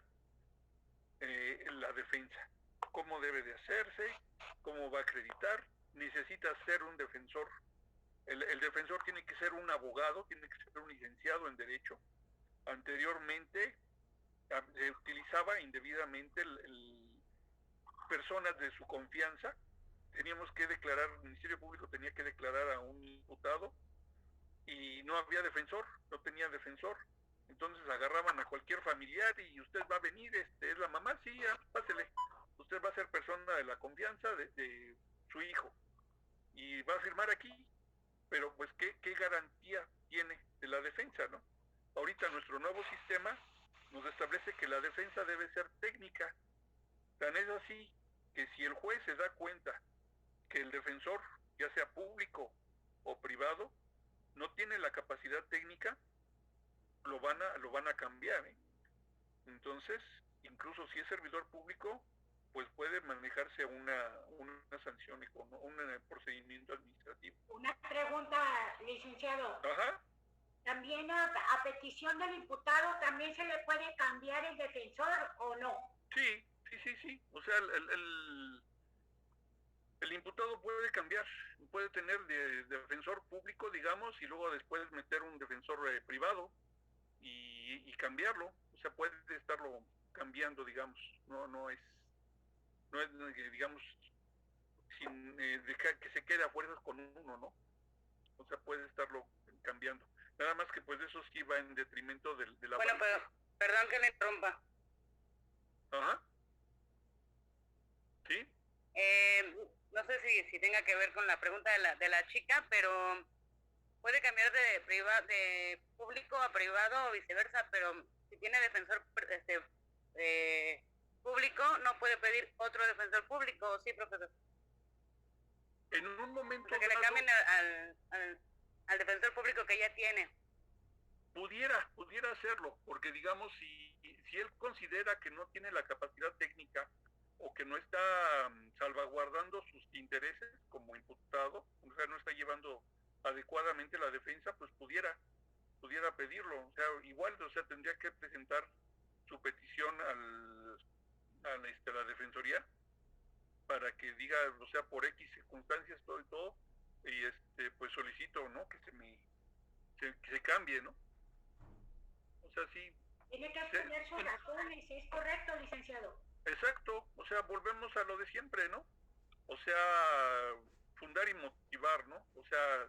la defensa, cómo debe de hacerse, cómo va a acreditar. Necesita ser un defensor. El defensor tiene que ser un abogado, tiene que ser un licenciado en Derecho. Anteriormente se utilizaba indebidamente personas de su confianza. Teníamos que declarar, el Ministerio Público tenía que declarar a un imputado y no había defensor, no tenía defensor. Entonces agarraban a cualquier familiar y usted va a venir, es la mamá, sí, ya, pásele. Usted va a ser persona de la confianza de su hijo y va a firmar aquí, pero pues ¿qué garantía tiene de la defensa, no? Ahorita nuestro nuevo sistema nos establece que la defensa debe ser técnica. Tan es así que si el juez se da cuenta que el defensor, ya sea público o privado, no tiene la capacidad técnica, lo van a cambiar, ¿eh? Entonces, incluso si es servidor público, pues puede manejarse una sanción, un procedimiento administrativo. Una pregunta, licenciado. Ajá. ¿También a petición del imputado también se le puede cambiar el defensor o no? Sí. O sea, el imputado puede cambiar, puede tener de defensor público, digamos, y luego después meter un defensor privado y cambiarlo. O sea, puede estarlo cambiando, digamos. No es digamos, sin dejar que se quede a fuerzas con uno, ¿no? O sea, puede estarlo cambiando. Nada más que pues eso sí va en detrimento de la... Bueno, pero, perdón que le interrumpa. Ajá. ¿Sí? No sé si tenga que ver con la pregunta de la chica, pero puede cambiar de público a privado o viceversa, pero si tiene defensor público, no puede pedir otro defensor público, ¿sí, profesor? En un momento... O sea, que le cambien al defensor público que ya tiene. Pudiera hacerlo, porque digamos, si él considera que no tiene la capacidad técnica o que no está salvaguardando sus intereses como imputado, o sea, no está llevando adecuadamente la defensa, pues pudiera pedirlo. O sea, igual, o sea, tendría que presentar su petición a la defensoría para que diga, o sea, por X circunstancias todo y pues solicito, ¿no? Que se cambie, ¿no? O sea, sí. Tiene que poner sus razones, ¿es correcto, licenciado? Exacto, o sea, volvemos a lo de siempre, ¿no? O sea, fundar y motivar, ¿no? O sea,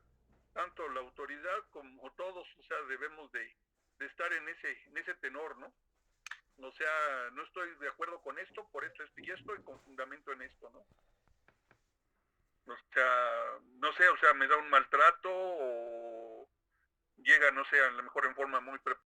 tanto la autoridad como todos, o sea, debemos de estar en ese tenor, ¿no? O sea, no estoy de acuerdo con esto, por esto y esto, y con fundamento en esto, ¿no? O sea, no sé, o sea, me da un maltrato o llega, no sé, a lo mejor en forma muy